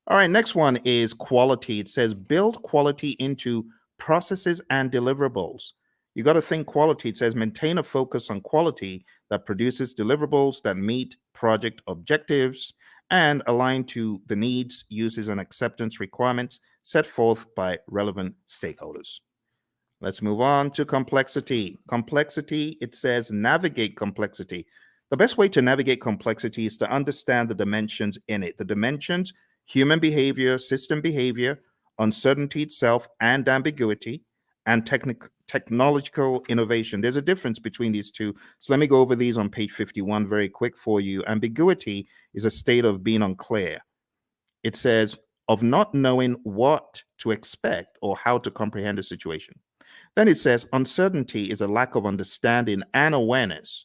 S1: All right, next one is quality. It says build quality into processes and deliverables. You got to think quality. It says maintain a focus on quality that produces deliverables that meet project objectives and align to the needs, uses, and acceptance requirements set forth by relevant stakeholders. Let's move on to complexity. Complexity, it says navigate complexity. The best way to navigate complexity is to understand the dimensions in it. The dimensions, human behavior, system behavior, uncertainty itself, and ambiguity, and technological innovation. There's a difference between these two. So let me go over these on page 51 very quick for you. Ambiguity is a state of being unclear. It says of not knowing what to expect or how to comprehend a situation. Then it says uncertainty is a lack of understanding and awareness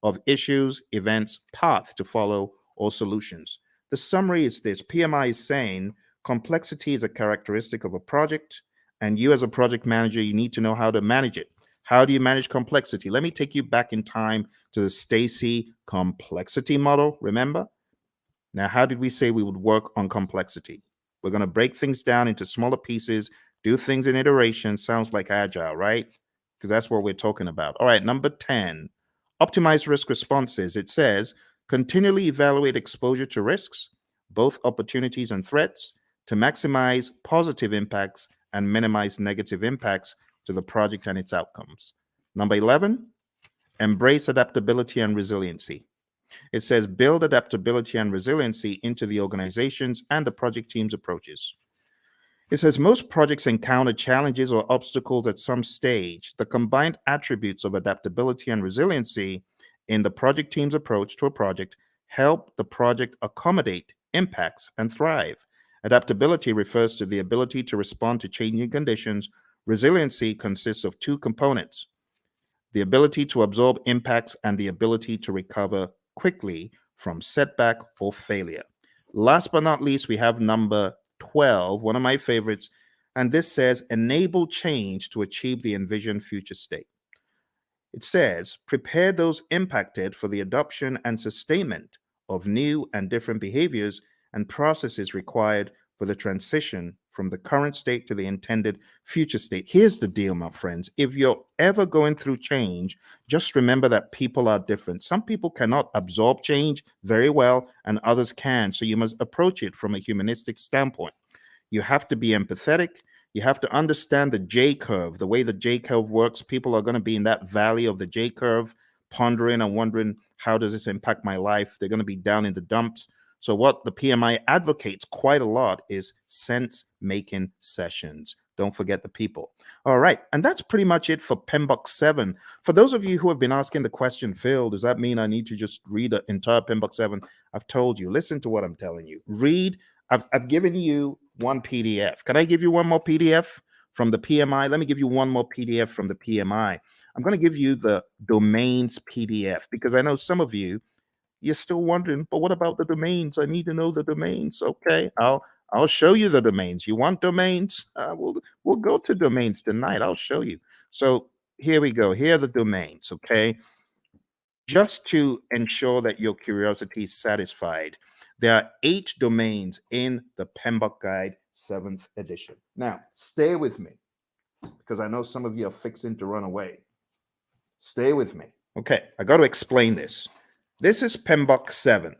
S1: of issues, events, paths to follow, or solutions. The summary is this. PMI is saying complexity is a characteristic of a project, and you as a project manager, you need to know how to manage it. How do you manage complexity? Let me take you back in time to the Stacey complexity model, remember? Now, how did we say we would work on complexity? We're going to break things down into smaller pieces, do things in iteration. Sounds like Agile, right? Because that's what we're talking about. All right, number 10, optimize risk responses. It says continually evaluate exposure to risks, both opportunities and threats, to maximize positive impacts and minimize negative impacts to the project and its outcomes. Number 11, embrace adaptability and resiliency. It says build adaptability and resiliency into the organizations and the project team's approaches. It says most projects encounter challenges or obstacles at some stage. The combined attributes of adaptability and resiliency in the project team's approach to a project help the project accommodate impacts and thrive. Adaptability refers to the ability to respond to changing conditions. Resiliency consists of 2 components: the ability to absorb impacts and the ability to recover quickly from setback or failure. Last but not least, we have number 12, one of my favorites, and this says enable change to achieve the envisioned future state. It says prepare those impacted for the adoption and sustainment of new and different behaviors and processes required for the transition from the current state to the intended future state. Here's the deal, my friends. If you're ever going through change, just remember that people are different. Some people cannot absorb change very well, and others can. So you must approach it from a humanistic standpoint. You have to be empathetic. You have to understand the J curve, the way the J curve works. People are going to be in that valley of the J curve, pondering and wondering, how does this impact my life? They're going to be down in the dumps. So what the PMI advocates quite a lot is sense-making sessions. Don't forget the people. All right, and that's pretty much it for PMBOK 7. For those of you who have been asking the question, Phill, does that mean I need to just read the entire PMBOK 7? I've told you, listen to what I'm telling you. Read, I've given you one PDF. Can I give you one more PDF from the PMI? Let me give you one more PDF from the PMI. I'm going to give you the domains PDF because I know some of you, you're still wondering, but what about the domains? I need to know the domains. Okay, I'll show you the domains. You want domains? We'll go to domains tonight. I'll show you. So here we go. Here are the domains. Okay, just to ensure that your curiosity is satisfied, there are 8 domains in the PMBOK Guide 7th edition. Now, stay with me because I know some of you are fixing to run away. Stay with me. Okay, I got to explain this. This is PMBOK 7.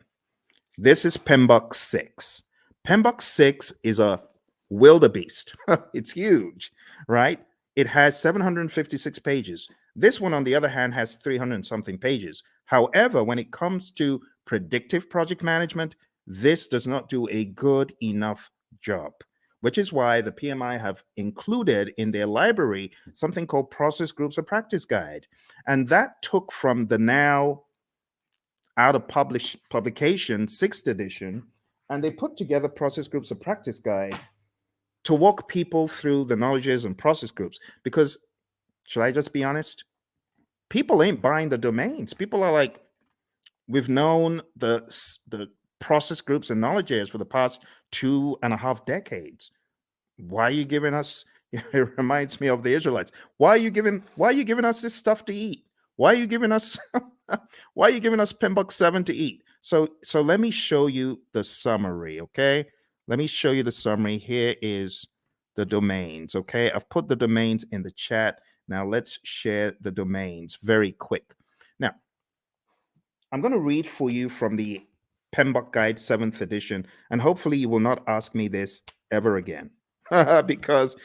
S1: This is PMBOK 6. PMBOK 6 is a wildebeest. It's huge, right? It has 756 pages. This one, on the other hand, has 300 something pages. However, when it comes to predictive project management, this does not do a good enough job, which is why the PMI have included in their library something called Process Groups of Practice Guide. And that took from the now out of publication 6th edition, and they put together Process Groups of Practice Guide to walk people through the knowledges and process groups. Because, should I just be honest? People ain't buying the domains. People are like, we've known the process groups and knowledges for the past 2.5 decades. Why are you giving us? It reminds me of the Israelites. Why are you giving us this stuff to eat? Why are you giving us why are you giving us PMBOK 7 to eat? So let me show you the summary, okay? Let me show you the summary. Here is the domains, okay? I've put the domains in the chat. Now let's share the domains very quick. Now, I'm going to read for you from the PMBOK Guide 7th edition, and hopefully you will not ask me this ever again because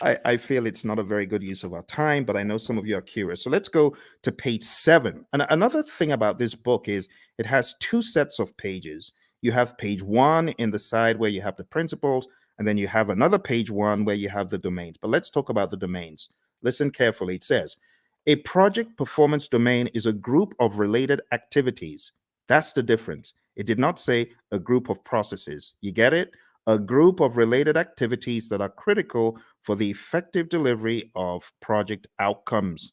S1: I feel it's not a very good use of our time, but I know some of you are curious. So let's go to page 7. And another thing about this book is it has 2 sets of pages. You have page 1 in the side where you have the principles, and then you have another page 1 where you have the domains. But let's talk about the domains. Listen carefully. It says, a project performance domain is a group of related activities. That's the difference. It did not say a group of processes. You get it? A group of related activities that are critical for the effective delivery of project outcomes.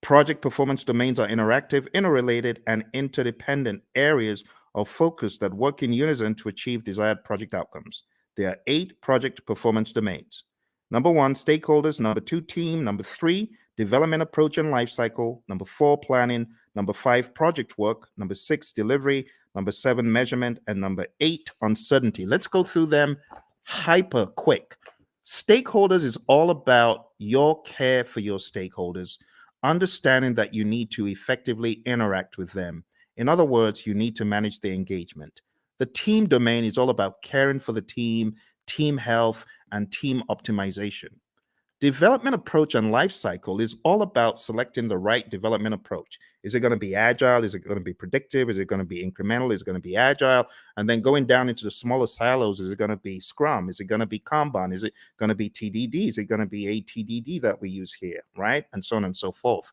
S1: Project performance domains are interactive, interrelated, and interdependent areas of focus that work in unison to achieve desired project outcomes. There are 8 project performance domains. Number 1, stakeholders. Number 2, team. Number 3, development approach and lifecycle. Number 4, planning. Number 5, project work. Number 6, delivery. Number 7, measurement. And number 8, uncertainty. Let's go through them hyper quick. Stakeholders is all about your care for your stakeholders, understanding that you need to effectively interact with them. In other words, you need to manage their engagement. The team domain is all about caring for the team, team health, and team optimization. Development approach and life cycle is all about selecting the right development approach. Is it going to be agile? Is it going to be predictive? Is it going to be incremental? Is it going to be agile? And then going down into the smaller silos, is it going to be Scrum? Is it going to be Kanban? Is it going to be TDD? Is it going to be ATDD that we use here, right? And so on and so forth.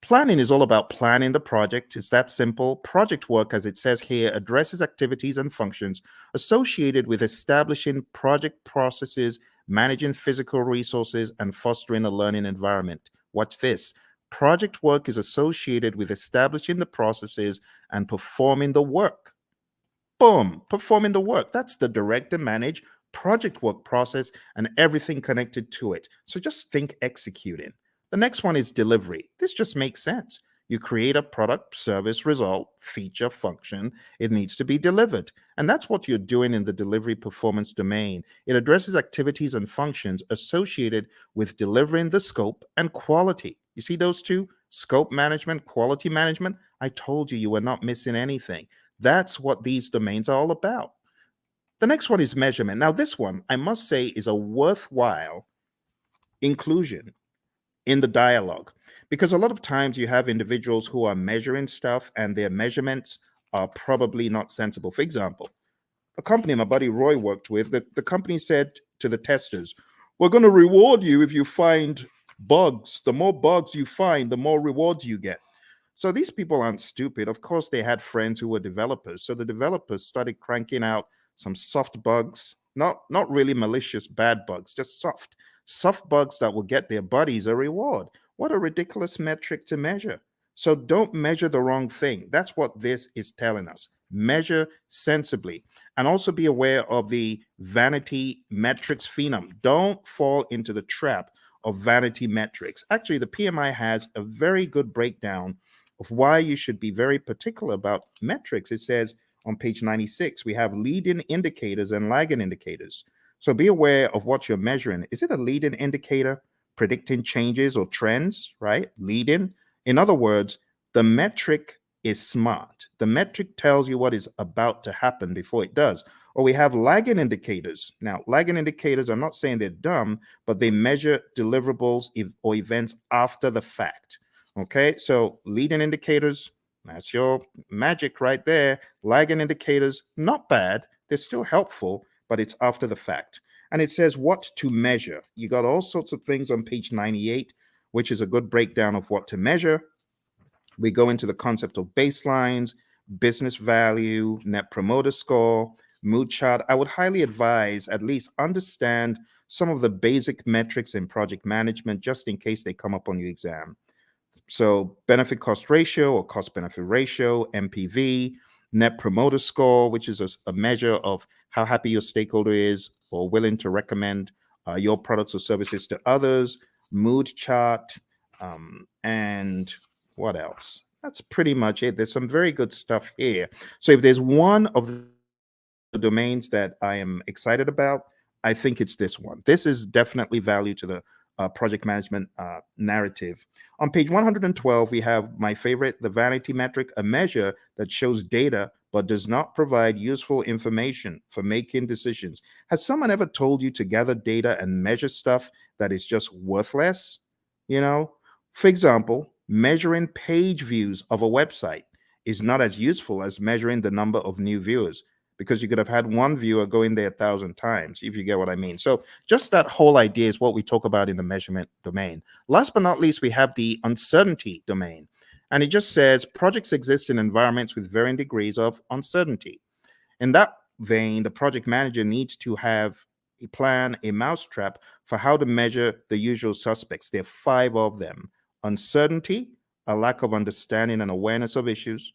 S1: Planning is all about planning the project. It's that simple. Project work, as it says here, addresses activities and functions associated with establishing project processes, managing physical resources, and fostering a learning environment. Watch this. Project work is associated with establishing the processes and performing the work. Boom, performing the work. That's the direct and manage project work process and everything connected to it. So just think executing. The next one is delivery. This just makes sense. You create a product, service, result, feature, function. It needs to be delivered. And that's what you're doing in the delivery performance domain. It addresses activities and functions associated with delivering the scope and quality. You see those two? Scope management, quality management. I told you you were not missing anything. That's what these domains are all about. The next one is measurement. Now, this one, I must say, is a worthwhile inclusion in the dialogue, because a lot of times you have individuals who are measuring stuff and their measurements are probably not sensible. For example, a company my buddy Roy worked with, the company said to the testers, we're going to reward you if you find bugs. The more bugs you find, the more rewards you get. So these people aren't stupid. Of course, they had friends who were developers. So the developers started cranking out some soft bugs, not really malicious bad bugs, just soft bugs that will get their buddies a reward. What a ridiculous metric to measure. So don't measure the wrong thing. That's what this is telling us. Measure sensibly, and also be aware of the vanity metrics phenom. Don't fall into the trap of vanity metrics. Actually, the PMI has a very good breakdown of why you should be very particular about metrics. It says on page 96, we have leading indicators and lagging indicators. So be aware of what you're measuring. Is it a leading indicator predicting changes or trends, right? Leading. In other words, the metric is smart. The metric tells you what is about to happen before it does. Or we have lagging indicators. Now, lagging indicators, I'm not saying they're dumb, but they measure deliverables or events after the fact. Okay, so leading indicators, that's your magic right there. Lagging indicators, not bad. They're still helpful, but it's after the fact. And it says what to measure. You got all sorts of things on page 98, which is a good breakdown of what to measure. We go into the concept of baselines, business value, net promoter score, mood chart. I would highly advise at least understand some of the basic metrics in project management just in case they come up on your exam. So benefit cost ratio or cost benefit ratio, MPV, net promoter score, which is a measure of how happy your stakeholder is or willing to recommend your products or services to others, mood chart, and what else? That's pretty much it. There's some very good stuff here. So if there's one of the domains that I am excited about, I think it's this one. This is definitely value to the project management narrative. On page 112, we have my favorite, the vanity metric, a measure that shows data but does not provide useful information for making decisions. Has someone ever told you to gather data and measure stuff that is just worthless? You know, for example, measuring page views of a website is not as useful as measuring the number of new viewers, because you could have had one viewer go in there 1,000 times, if you get what I mean. So just that whole idea is what we talk about in the measurement domain. Last but not least, we have the uncertainty domain. And it just says projects exist in environments with varying degrees of uncertainty. In that vein, the project manager needs to have a plan, a mousetrap for how to measure the usual suspects. There are 5 of them: uncertainty, a lack of understanding and awareness of issues;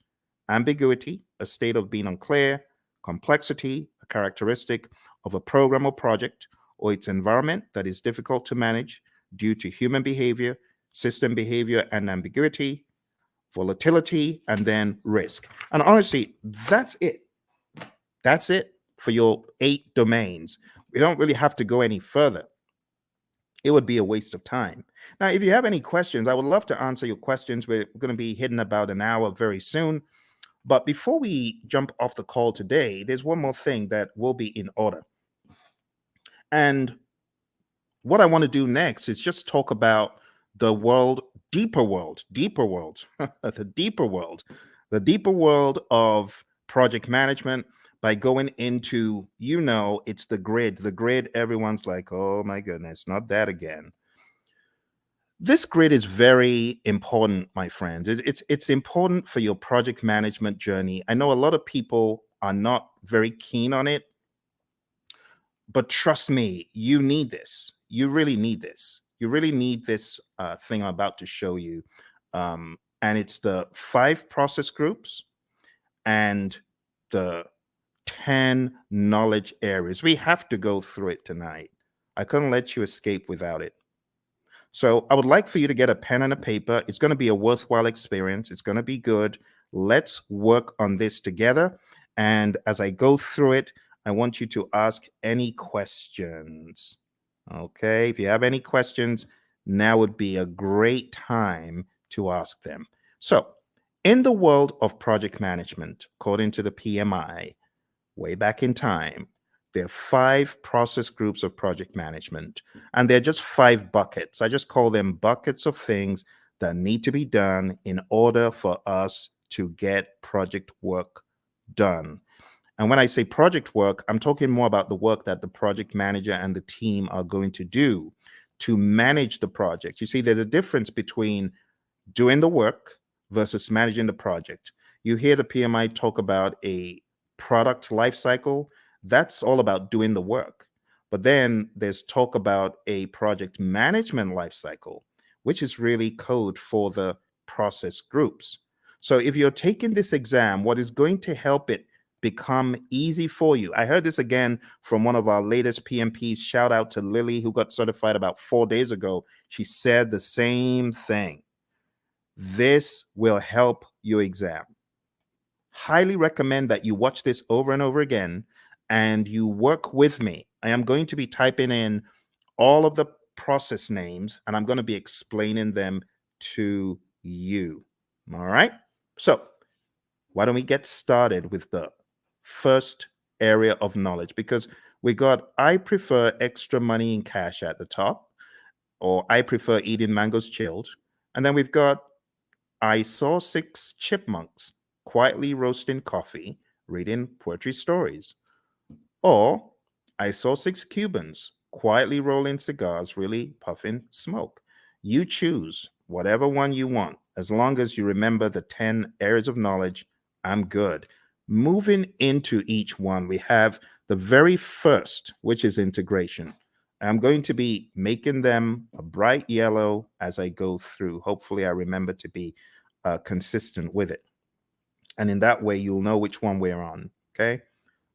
S1: ambiguity, a state of being unclear; complexity, a characteristic of a program or project or its environment that is difficult to manage due to human behavior, system behavior, and ambiguity; volatility; and then risk. And honestly, that's it. That's it for your 8 domains. We don't really have to go any further. It would be a waste of time. Now, if you have any questions, I would love to answer your questions. We're going to be hitting about an hour very soon. But before we jump off the call today, there's one more thing that will be in order. And what I want to do next is just talk about the world, deeper world, the deeper world of project management by going into, it's the grid. The grid, everyone's like, oh my goodness, not that again. This grid is very important, my friends. It's important for your project management journey. I know a lot of people are not very keen on it, but trust me, you need this. You really need this. You really need this thing I'm about to show you. And it's the 5 process groups and the 10 knowledge areas. We have to go through it tonight. I couldn't let you escape without it. So I would like for you to get a pen and a paper. It's going to be a worthwhile experience. It's going to be good. Let's work on this together. And as I go through it, I want you to ask any questions. Okay, if you have any questions, now would be a great time to ask them. So, in the world of project management, according to the PMI, way back in time, there are 5 process groups of project management, and they're just 5 buckets. I just call them buckets of things that need to be done in order for us to get project work done. And when I say project work, I'm talking more about the work that the project manager and the team are going to do to manage the project. You see, there's a difference between doing the work versus managing the project. You hear the PMI talk about a product life cycle. That's all about doing the work. But then there's talk about a project management life cycle, which is really code for the process groups. So if you're taking this exam, what is going to help it become easy for you? I heard this again from one of our latest PMPs. Shout out to Lily, who got certified about 4 days ago. She said the same thing. This will help your exam. Highly recommend that you watch this over and over again and you work with me. I am going to be typing in all of the process names and I'm going to be explaining them to you. All right. So, why don't we get started with the first area of knowledge? Because we got I prefer extra money in cash at the top, or I prefer eating mangoes chilled. And then we've got I saw 6 chipmunks quietly roasting coffee, reading poetry stories. Or I saw 6 Cubans quietly rolling cigars, really puffing smoke. You choose whatever one you want. As long as you remember the 10 areas of knowledge, I'm good. Moving into each one, we have the very first, which is integration. I'm going to be making them a bright yellow as I go through. Hopefully, I remember to be consistent with it. And in that way, you'll know which one we're on. Okay.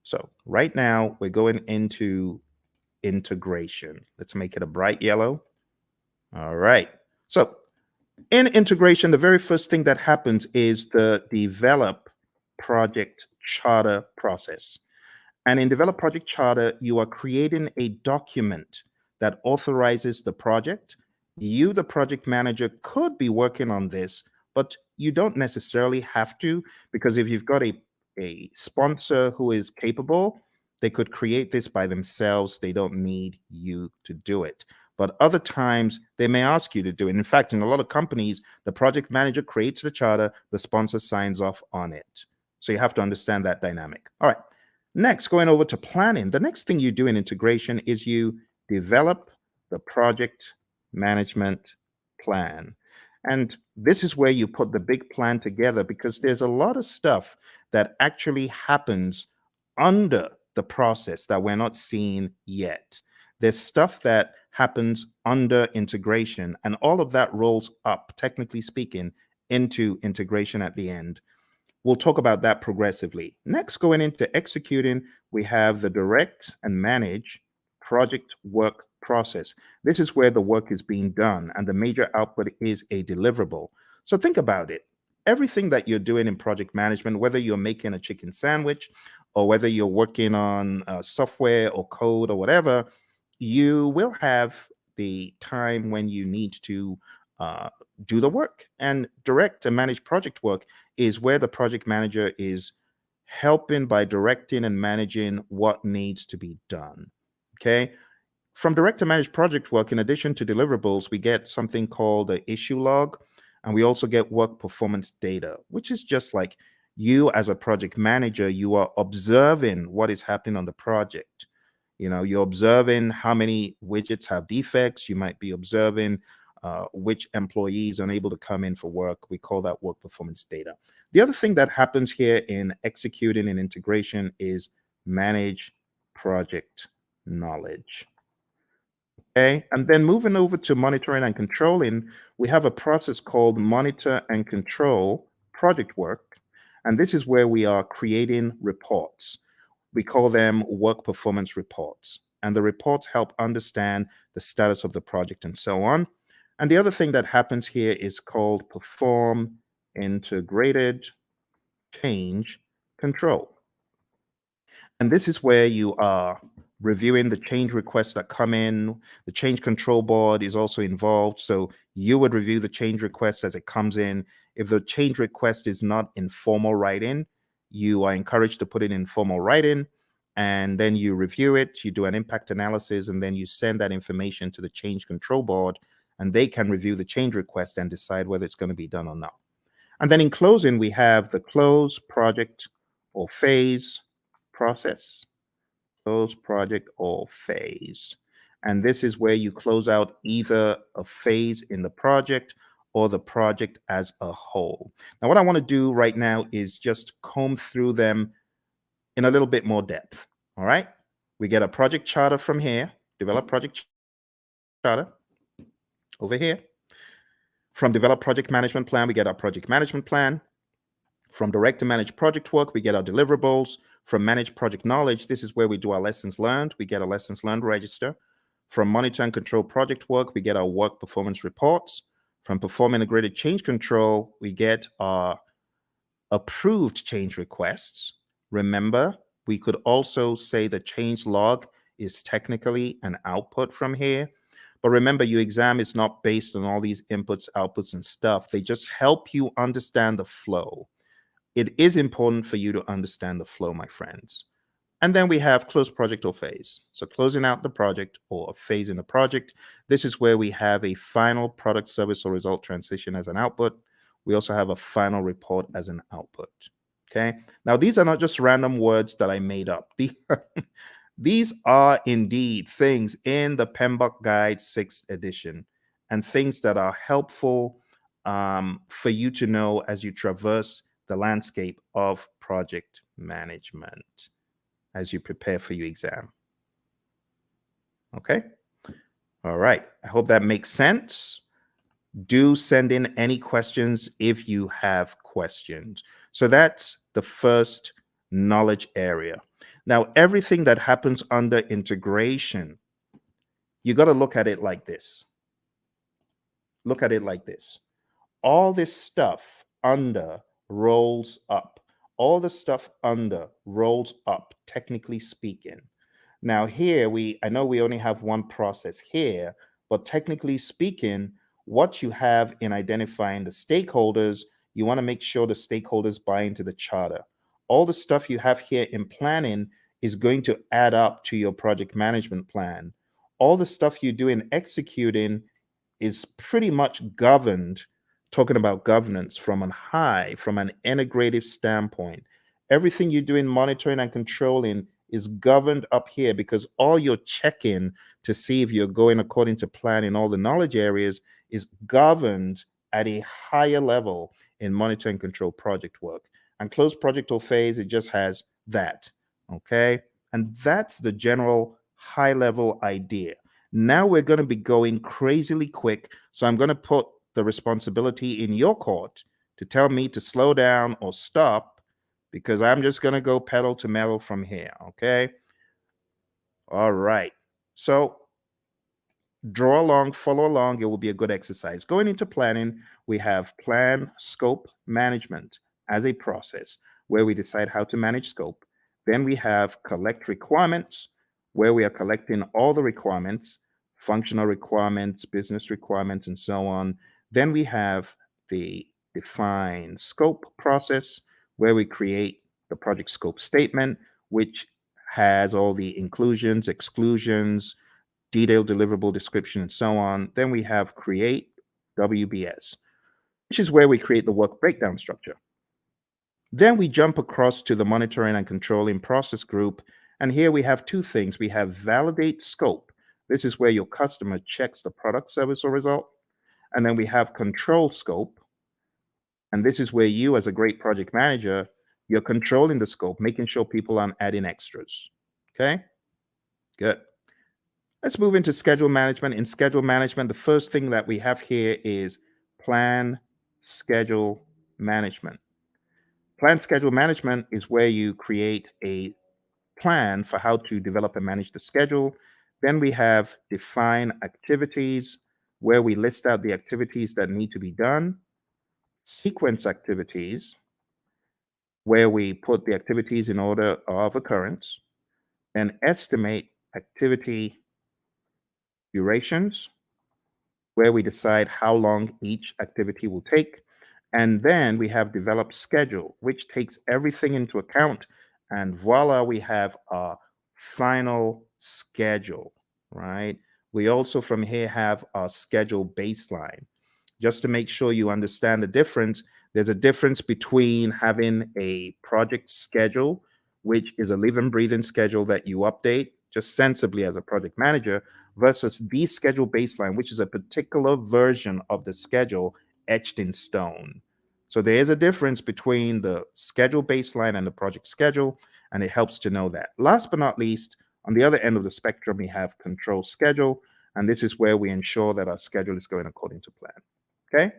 S1: So right now, we're going into integration. Let's make it a bright yellow. All right. So in integration, the very first thing that happens is the develop project charter process. And in Develop Project Charter, you are creating a document that authorizes the project. You, the project manager, could be working on this, but you don't necessarily have to, because if you've got a sponsor who is capable, they could create this by themselves. They don't need you to do it. But other times, they may ask you to do it. In fact, in a lot of companies, the project manager creates the charter, the sponsor signs off on it. So you have to understand that dynamic. All right. Next, going over to planning, the next thing you do in integration is you develop the project management plan. And this is where you put the big plan together because there's a lot of stuff that actually happens under the process that we're not seeing yet. There's stuff that happens under integration, and all of that rolls up, technically speaking, into integration at the end. We'll talk about that progressively. Next, going into executing, we have the direct and manage project work process. This is where the work is being done and the major output is a deliverable. So think about it. Everything that you're doing in project management, whether you're making a chicken sandwich or whether you're working on software or code or whatever, you will have the time when you need to uh, do the work. And direct and manage project work is where the project manager is helping by directing and managing what needs to be done. Okay. From direct to manage project work, in addition to deliverables, we get something called the issue log, and we also get work performance data, which is just like you as a project manager, you are observing what is happening on the project. You're observing how many widgets have defects. You might be observing which employees are unable to come in for work. We call that work performance data. The other thing that happens here in executing and integration is manage project knowledge. Okay, and then moving over to monitoring and controlling, we have a process called monitor and control project work. And this is where we are creating reports. We call them work performance reports. And the reports help understand the status of the project and so on. And the other thing that happens here is called perform integrated change control. And this is where you are reviewing the change requests that come in. The change control board is also involved. So you would review the change request as it comes in. If the change request is not in formal writing, you are encouraged to put it in formal writing. And then you review it, you do an impact analysis, and then you send that information to the change control board, and they can review the change request and decide whether it's going to be done or not. And then in closing, we have the close project or phase process, close project or phase. And this is where you close out either a phase in the project or the project as a whole. Now, what I want to do right now is just comb through them in a little bit more depth. All right. We get a project charter from here, develop project charter over here. From develop project management plan, we get our project management plan. From direct to manage project work, we get our deliverables. From manage project knowledge, this is where we do our lessons learned. We get a lessons learned register. From monitor and control project work, we get our work performance reports. From perform integrated change control, we get our approved change requests. Remember, we could also say the change log is technically an output from here. But remember, your exam is not based on all these inputs, outputs, and stuff. They just help you understand the flow. It is important for you to understand the flow, my friends. And then we have close project or phase. So closing out the project or a phase in the project. This is where we have a final product, service, or result transition as an output. We also have a final report as an output. Okay. Now, these are not just random words that I made up. These are indeed things in the PMBOK Guide 6th edition and things that are helpful for you to know as you traverse the landscape of project management as you prepare for your exam. Okay. All right. I hope that makes sense. Do send in any questions if you have questions. So that's the first knowledge area. Now, everything that happens under integration, you got to look at it like this. Look at it like this. All this stuff under rolls up. All the stuff under rolls up, technically speaking. Now here, I know we only have one process here, but technically speaking, what you have in identifying the stakeholders, you want to make sure the stakeholders buy into the charter. All the stuff you have here in planning is going to add up to your project management plan. All the stuff you do in executing is pretty much governed, talking about governance from an integrative standpoint. Everything you do in monitoring and controlling is governed up here because all you're checking to see if you're going according to plan in all the knowledge areas is governed at a higher level in monitor and control project work. And close project or phase, it just has that. Okay. And that's the general high level idea. Now we're going to be going crazily quick. So I'm going to put the responsibility in your court to tell me to slow down or stop because I'm just going to go pedal to metal from here. Okay. All right. So draw along, follow along. It will be a good exercise. Going into planning, we have plan, scope, management as a process where we decide how to manage scope. Then we have collect requirements, where we are collecting all the requirements, functional requirements, business requirements, and so on. Then we have the define scope process, where we create the project scope statement, which has all the inclusions, exclusions, detailed deliverable description, and so on. Then we have create WBS, which is where we create the work breakdown structure. Then we jump across to the monitoring and controlling process group. And here we have two things. We have validate scope. This is where your customer checks the product, service, or result. And then we have control scope. And this is where you, as a great project manager, you're controlling the scope, making sure people aren't adding extras. Okay, good. Let's move into schedule management. In schedule management, the first thing that we have here is plan schedule management. Plan schedule management is where you create a plan for how to develop and manage the schedule. Then we have define activities, where we list out the activities that need to be done. Sequence activities, where we put the activities in order of occurrence. And estimate activity durations, where we decide how long each activity will take. And then we have developed schedule, which takes everything into account. And voila, we have our final schedule, right? We also from here have our schedule baseline. Just to make sure you understand the difference, There's a difference between having a project schedule, which is a living, breathing schedule that you update just sensibly as a project manager, versus the schedule baseline, which is a particular version of the schedule etched in stone. So there is a difference between the schedule baseline and the project schedule, and it helps to know that. Last but not least, on the other end of the spectrum, we have control schedule, and this is where we ensure that our schedule is going according to plan. Okay?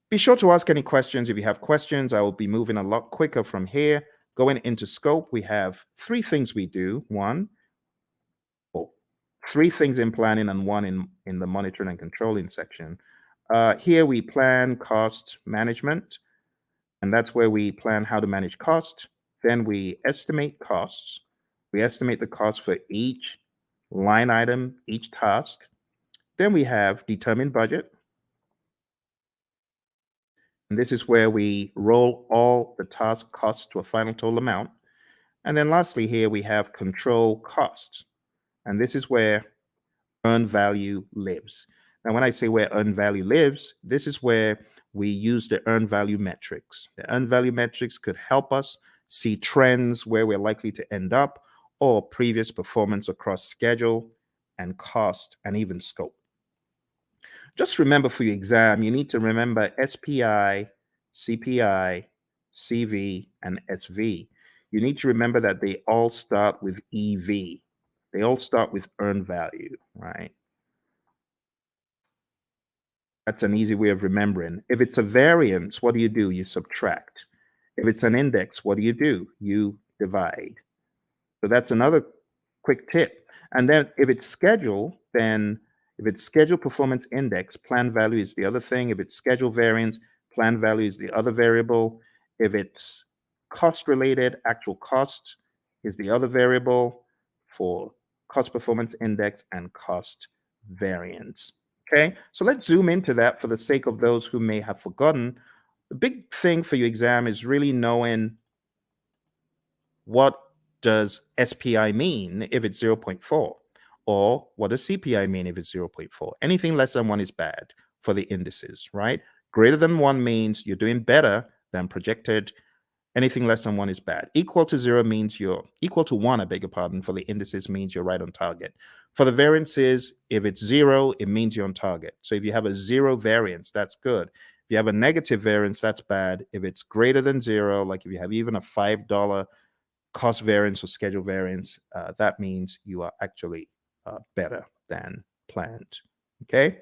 S1: Be sure to ask any questions. If you have questions, I will be moving a lot quicker from here. Going into scope, we have three things we do. Three things in planning and one in the monitoring and controlling section. Here we plan cost management, and that's where we plan how to manage cost. Then we estimate costs. We estimate the cost for each line item, each task. Then we have determine budget. And this is where we roll all the task costs to a final total amount. And then lastly, here we have control costs. And this is where earned value lives. Now, when I say where earned value lives, this is where we use the earned value metrics. The earned value metrics could help us see trends where we're likely to end up, or previous performance across schedule and cost and even scope. Just remember for your exam, you need to remember SPI, CPI, CV, and SV. You need to remember that they all start with EV. They all start with earned value, right? That's an easy way of remembering. If it's a variance, what do? You subtract. If it's an index, what do? You divide. So that's another quick tip. And then if it's schedule, then if it's schedule performance index, plan value is the other thing. If it's schedule variance, plan value is the other variable. If it's cost related, actual cost is the other variable for cost performance index and cost variance. Okay, so let's zoom into that for the sake of those who may have forgotten. The big thing for your exam is really knowing what does SPI mean if it's 0.4, or what does CPI mean if it's 0.4. Anything less than 1 is bad for the indices, right? Greater than 1 means you're doing better than projected. Anything less than 1 is bad. Equal to 0 means you're equal to 1, I beg your pardon, for the indices means you're right on target. For the variances, if it's 0, it means you're on target. So if you have a 0 variance, that's good. If you have a negative variance, that's bad. If it's greater than 0, like if you have even a $5 cost variance or schedule variance, that means you are actually better than planned. Okay,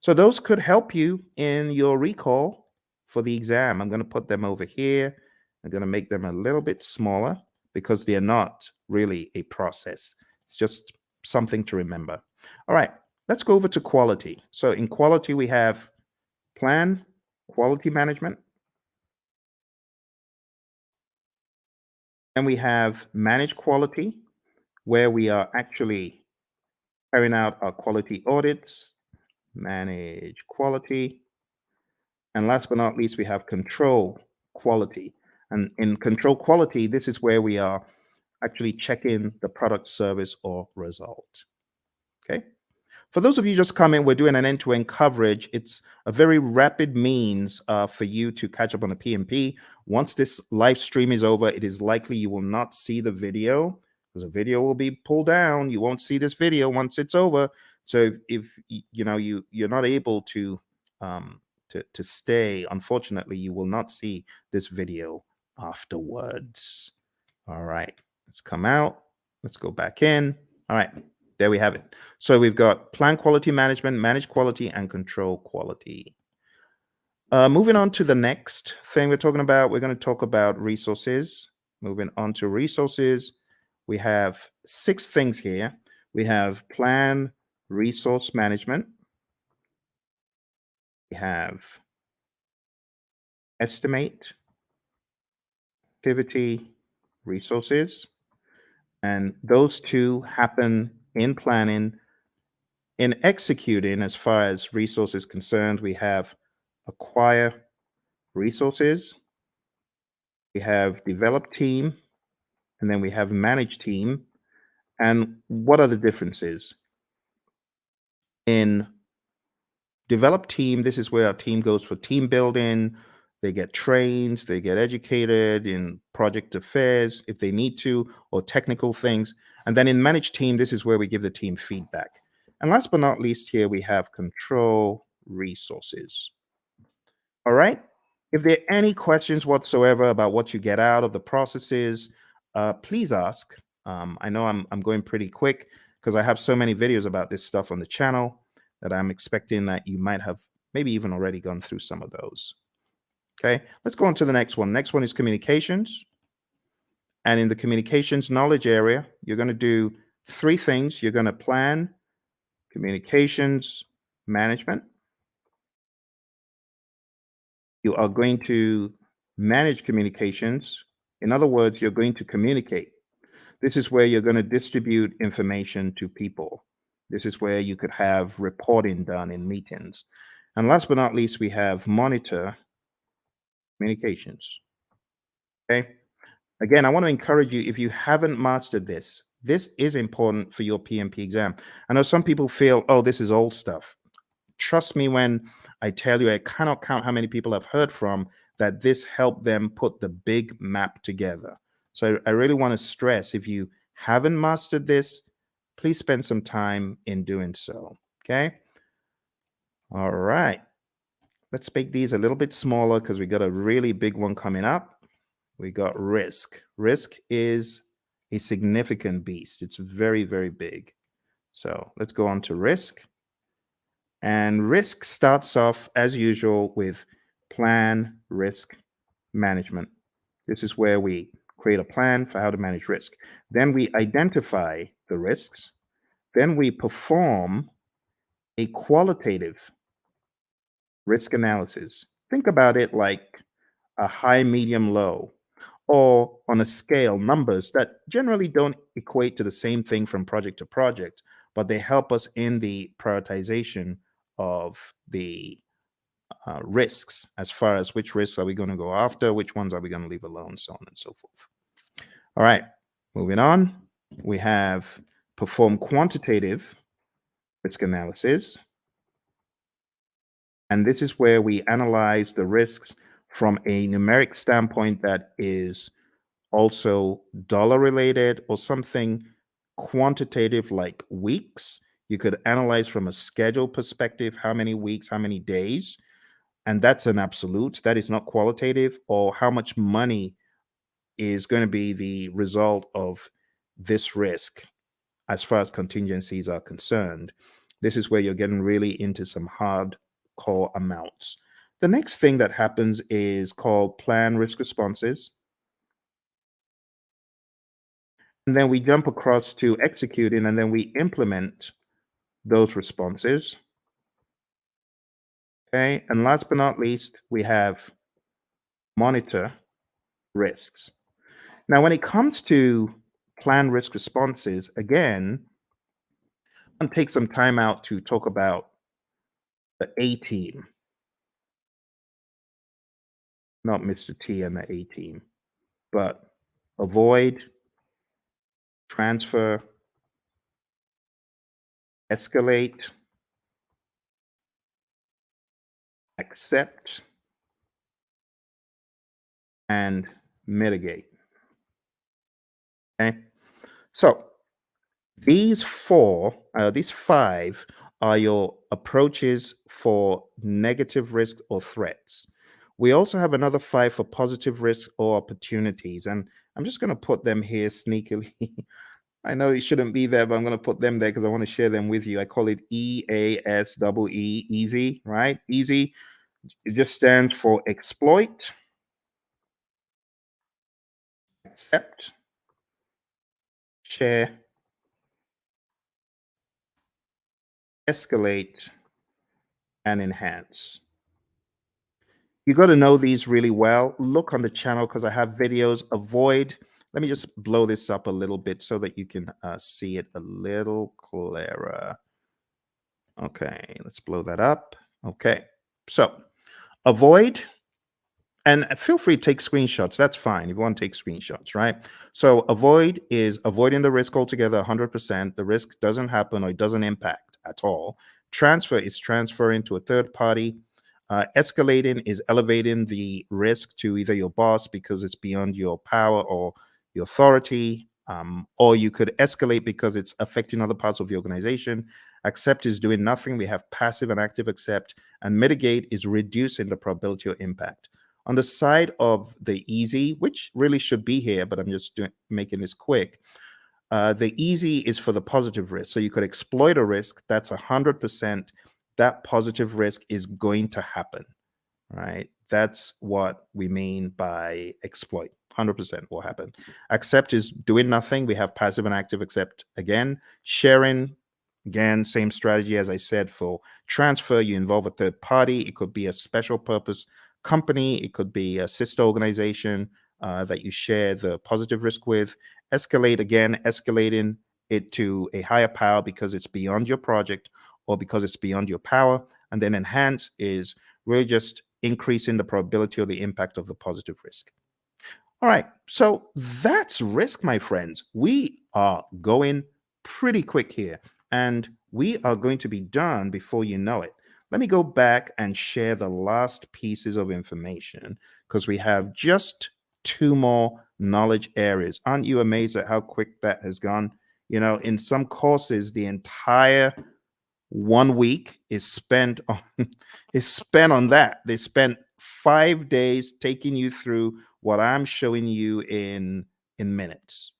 S1: so those could help you in your recall for the exam. I'm going to put them over here. I'm going to make them a little bit smaller because they're not really a process. It's just something to remember. All right, let's go over to quality. So in quality, we have plan, quality management, and we have manage quality, where we are actually carrying out our quality audits, manage quality. And last but not least, we have control quality. And in control quality, this is where we are actually checking the product, service, or result. Okay. For those of you just coming, we're doing an end-to-end coverage. It's a very rapid means for you to catch up on the PMP. Once this live stream is over, it is likely you will not see the video because the video will be pulled down. You won't see this video once it's over. So if you're not able to stay, unfortunately, you will not see this video afterwards. All right, let's come out. Let's go back in. All right, there we have it. So we've got plan quality management, manage quality, and control quality. Moving on to the next thing we're talking about, we're going to talk about resources. Moving on to resources, we have 6 things here. We have plan resource management. We have estimate, activity, resources. And those two happen in planning. In executing, as far as resources concerned, we have acquire resources, we have develop team, and then we have manage team. And what are the differences? In develop team, this is where our team goes for team building, They get trained, they get educated in project affairs if they need to, or technical things. And then in managed team, this is where we give the team feedback. And last but not least, here we have control resources. All right. If there are any questions whatsoever about what you get out of the processes, please ask. I know I'm going pretty quick because I have so many videos about this stuff on the channel that I'm expecting that you might have maybe even already gone through some of those. Okay, let's go on to the next one. Next one is communications. And in the communications knowledge area, you're going to do three things. You're going to plan communications management. You are going to manage communications. In other words, you're going to communicate. This is where you're going to distribute information to people. This is where you could have reporting done in meetings. And last but not least, we have monitor communications. Okay. Again, I want to encourage you, if you haven't mastered this, this is important for your PMP exam. I know some people feel, oh, this is old stuff. Trust me when I tell you, I cannot count how many people I've heard from that this helped them put the big map together. So I really want to stress, if you haven't mastered this, please spend some time in doing so. Okay. All right. Let's make these a little bit smaller because we got a really big one coming up. We got risk. Risk is a significant beast. It's very, very big. So let's go on to risk. And risk starts off, as usual, with plan risk management. This is where we create a plan for how to manage risk. Then we identify the risks. Then we perform a qualitative risk analysis. Think about it like a high, medium, low, or on a scale, numbers that generally don't equate to the same thing from project to project, but they help us in the prioritization of the risks, as far as which risks are we going to go after, which ones are we going to leave alone, so on and so forth. All right, moving on. We have perform quantitative risk analysis. And this is where we analyze the risks from a numeric standpoint that is also dollar related or something quantitative like weeks. You could analyze from a schedule perspective, how many weeks, how many days, and that's an absolute. That is not qualitative. Or how much money is going to be the result of this risk as far as contingencies are concerned. This is where you're getting really into some hardcore amounts. The next thing that happens is called plan risk responses. And then we jump across to executing, and then we implement those responses. Okay. And last but not least, we have monitor risks. Now, when it comes to plan risk responses, again, I'll take some time out to talk about the A team, not Mr. T and the A team, but avoid, transfer, escalate, accept, and mitigate. Okay. So these five are your approaches for negative risk or threats. We also have another five for positive risk or opportunities. And I'm just going to put them here sneakily. I know it shouldn't be there, but I'm going to put them there because I want to share them with you. I call it EASEE, easy, right? Easy. It just stands for exploit, accept, share, escalate, and enhance. You got to know these really well. Look on the channel because I have videos. Avoid. Let me just blow this up a little bit so that you can see it a little clearer. Okay, let's blow that up. Okay, so avoid, and feel free to take screenshots. That's fine if you want to take screenshots, right? So avoid is avoiding the risk altogether, 100%. The risk doesn't happen or it doesn't impact at all. Transfer is transferring to a third party. Escalating is elevating the risk to either your boss because it's beyond your power or your authority, or you could escalate because it's affecting other parts of the organization. Accept is doing nothing. We have passive and active accept, and mitigate is reducing the probability of impact. On the side of the easy, which really should be here, but I'm just making this quick. The easy is for the positive risk. So you could exploit a risk. That's 100%. That positive risk is going to happen, right? That's what we mean by exploit. 100% will happen. Accept is doing nothing. We have passive and active accept again. Sharing, again, same strategy as I said for transfer. You involve a third party. It could be a special purpose company. It could be a sister organization that you share the positive risk with. Escalate, again, escalating it to a higher power because it's beyond your project or because it's beyond your power. And then enhance is really just increasing the probability or the impact of the positive risk. All right, so that's risk, my friends. We are going pretty quick here, and we are going to be done before you know it. Let me go back and share the last pieces of information because we have just two more knowledge areas. Aren't you amazed at how quick that has gone? You know, in some courses, the entire 1 week is spent on that. They spent 5 days taking you through what I'm showing you in minutes.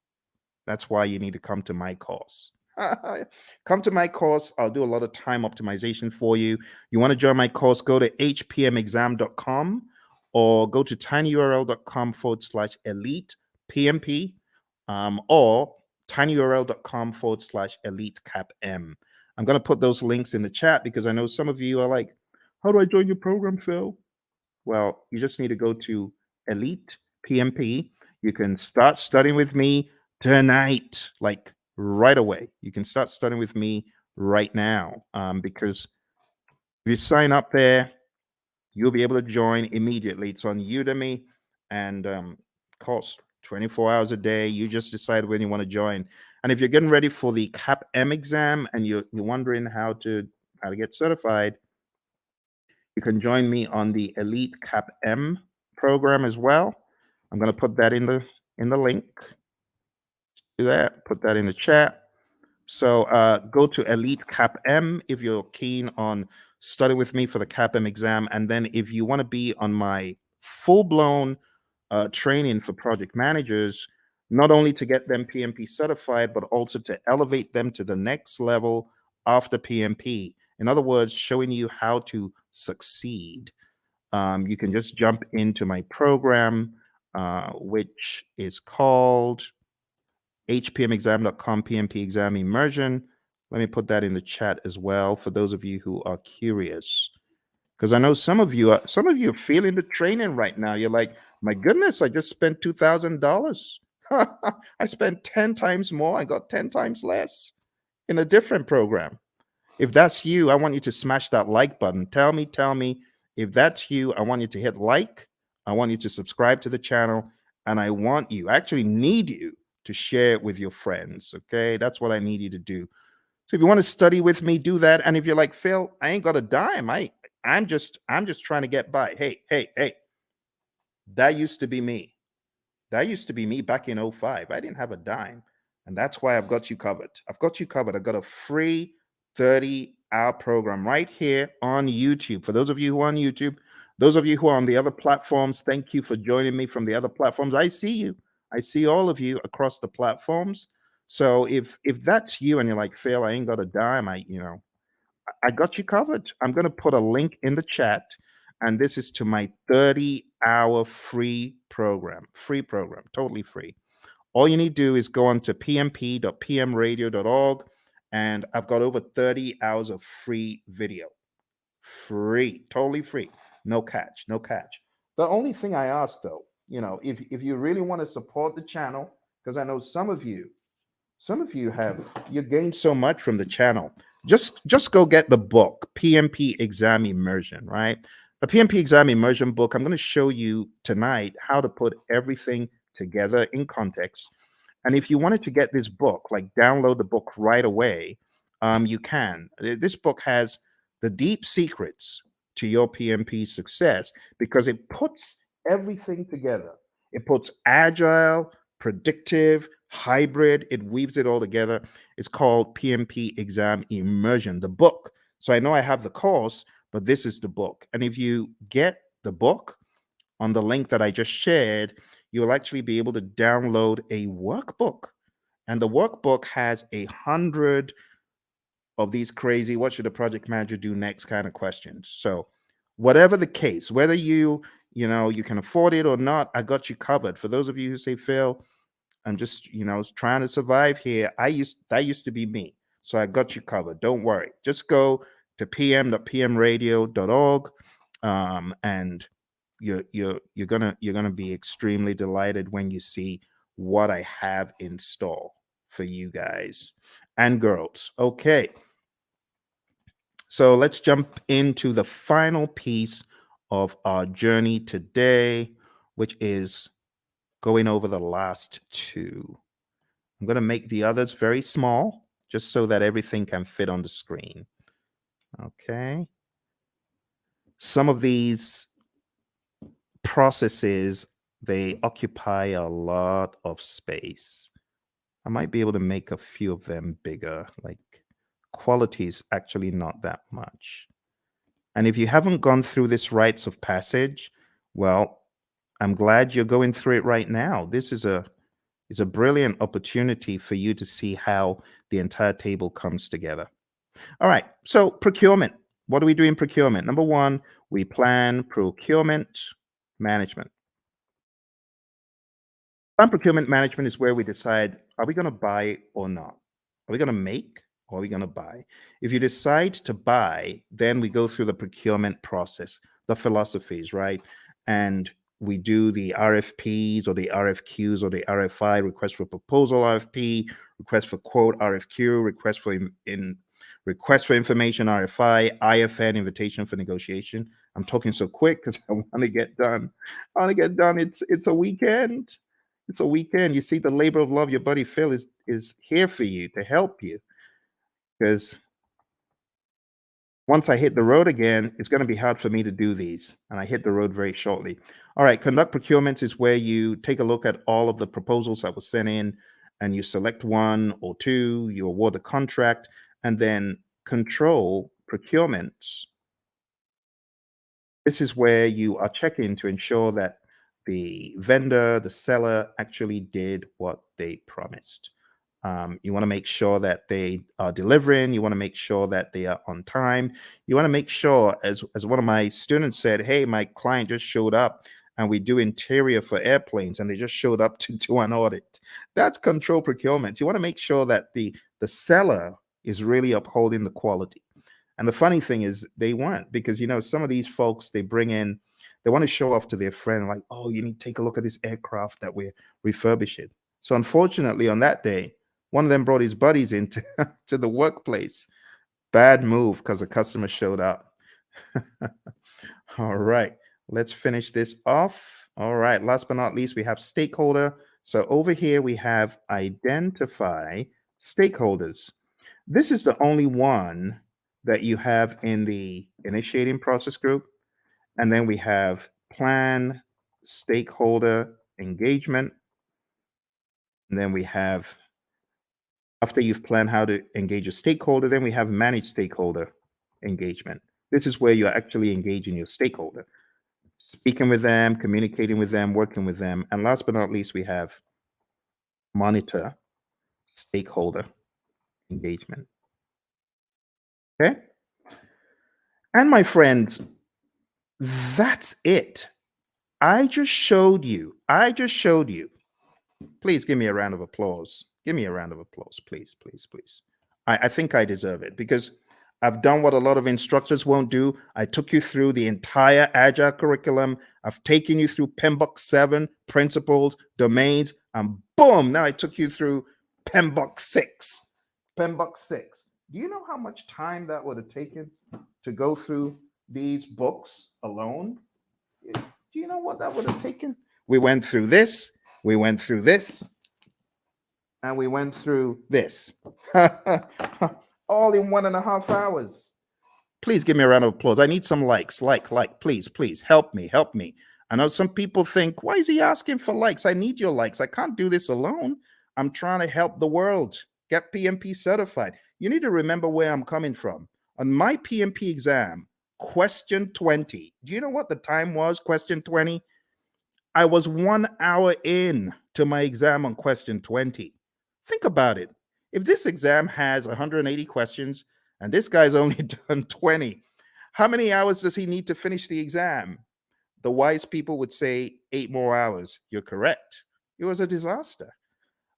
S1: That's why you need to come to my course. Come to my course. I'll do a lot of time optimization for you. You want to join my course, go to hpmexam.com or go to tinyurl.com/elite PMP, or tinyurl.com/elite CAPM. I'm going to put those links in the chat because I know some of you are like, how do I join your program, Phill? Well, you just need to go to Elite PMP. You can start studying with me tonight, like right away. You can start studying with me right now, because if you sign up there, you'll be able to join immediately. It's on Udemy and costs 24 hours a day. You just decide when you want to join. And if you're getting ready for the CAPM exam and you're wondering how to get certified, you can join me on the Elite CAPM program as well. I'm going to put that in the link. Do that. Put that in the chat. So go to Elite CAPM if you're keen on studying with me for the CAPM exam. And then if you want to be on my full-blown training for project managers, not only to get them PMP certified, but also to elevate them to the next level after PMP. In other words, showing you how to succeed. You can just jump into my program, which is called hpmexam.com PMP exam immersion. Let me put that in the chat as well for those of you who are curious, because I know some of you are feeling the training right now. You're like, my goodness, I just spent $2,000. I spent 10 times more. I got 10 times less in a different program. If that's you, I want you to smash that like button. Tell me if that's you. I want you to hit like. I want you to subscribe to the channel, and I actually need you to share it with your friends. Okay, that's what I need you to do. So if you want to study with me, do that. And if you're like, Phill, I ain't got a dime. I'm just trying to get by. Hey, that used to be me. That used to be me back in 05. I didn't have a dime. And that's why I've got you covered. I've got a free 30-hour program right here on YouTube. For those of you who are on YouTube, those of you who are on the other platforms, thank you for joining me from the other platforms. I see you. I see all of you across the platforms. So if that's you and you're like, Phill, I ain't got a dime, I got you covered. I'm going to put a link in the chat, and this is to my 30-hour free program, totally free. All you need to do is go on to pmp.pmradio.org, and I've got over 30 hours of free video. Free, totally free. No catch. The only thing I ask, though, if you really want to support the channel, because I know some of you you gained so much from the channel. Just go get the book, PMP Exam Immersion, right? The PMP Exam Immersion book, I'm going to show you tonight how to put everything together in context. And if you wanted to get this book, like download the book right away, you can. This book has the deep secrets to your PMP success because it puts everything together. It puts agile, predictive, hybrid, it weaves it all together. It's called PMP Exam Immersion, the book. So I know I have the course, but this is the book. And if you get the book on the link that I just shared, you'll actually be able to download a workbook. And the workbook has 100 of these crazy, what should a project manager do next kind of questions. So whatever the case, whether you can afford it or not, I got you covered. For those of you who say, Phill, I'm just, trying to survive here. That used to be me. So I got you covered. Don't worry. Just go to pm.pmradio.org, and you're gonna be extremely delighted when you see what I have in store for you guys and girls. Okay. So let's jump into the final piece of our journey today, which is going over the last two. I'm going to make the others very small, just so that everything can fit on the screen. Okay. Some of these processes, they occupy a lot of space. I might be able to make a few of them bigger, like quality is actually not that much. And if you haven't gone through this rites of passage, well, I'm glad you're going through it right now. This is a brilliant opportunity for you to see how the entire table comes together. All right, so procurement. What do we do in procurement? Number one, we plan procurement management. Plan procurement management is where we decide, are we going to buy or not? Are we going to make or are we going to buy? If you decide to buy, then we go through the procurement process, the philosophies, right? And we do the RFPs or the RFQs or the RFI, request for proposal RFP, request for quote RFQ, request for request for information RFI, IFN, invitation for negotiation. I'm talking so quick because I want to get done. I want to get done. It's a weekend. It's a weekend. You see, the labor of love, your buddy Phill is here for you to help you. Because once I hit the road again, it's going to be hard for me to do these. And I hit the road very shortly. All right, conduct procurement is where you take a look at all of the proposals that were sent in and you select one or two, you award a contract, and then control procurements. This is where you are checking to ensure that the vendor, the seller actually did what they promised. You want to make sure that they are delivering. You want to make sure that they are on time. You want to make sure, as one of my students said, hey, my client just showed up and we do interior for airplanes and they just showed up to do an audit. That's control procurement. You want to make sure that the seller is really upholding the quality. And the funny thing is they weren't, because, some of these folks, they bring in, they want to show off to their friend, like, oh, you need to take a look at this aircraft that we're refurbishing. So unfortunately, on that day, one of them brought his buddies into to the workplace. Bad move because the customer showed up. All right, let's finish this off. All right, last but not least, we have stakeholder. So over here, we have identify stakeholders. This is the only one that you have in the initiating process group. And then we have plan stakeholder engagement. And then we have, after you've planned how to engage a stakeholder, then we have manage stakeholder engagement. This is where you're actually engaging your stakeholder, speaking with them, communicating with them, working with them. And last but not least, we have monitor stakeholder engagement. Okay. And my friends, that's it. I just showed you. Please give me a round of applause. Give me a round of applause, please, please, please. I think I deserve it because I've done what a lot of instructors won't do. I took you through the entire Agile curriculum. I've taken you through PMBOK 7, principles, domains, and boom, now I took you through PMBOK 6. PMBOK 6. Do you know how much time that would have taken to go through these books alone? Do you know what that would have taken? We went through this, we went through this, and we went through this. All in 1.5 hours. Please give me a round of applause. I need some likes. Please, please help me, help me. I know some people think, why is he asking for likes? I need your likes. I can't do this alone. I'm trying to help the world get PMP certified. You need to remember where I'm coming from. On my PMP exam, question 20. Do you know what the time was? Question 20. I was 1 hour in to my exam on question 20. Think about it. If this exam has 180 questions and this guy's only done 20, how many hours does he need to finish the exam? The wise people would say 8 more hours. You're correct. It was a disaster.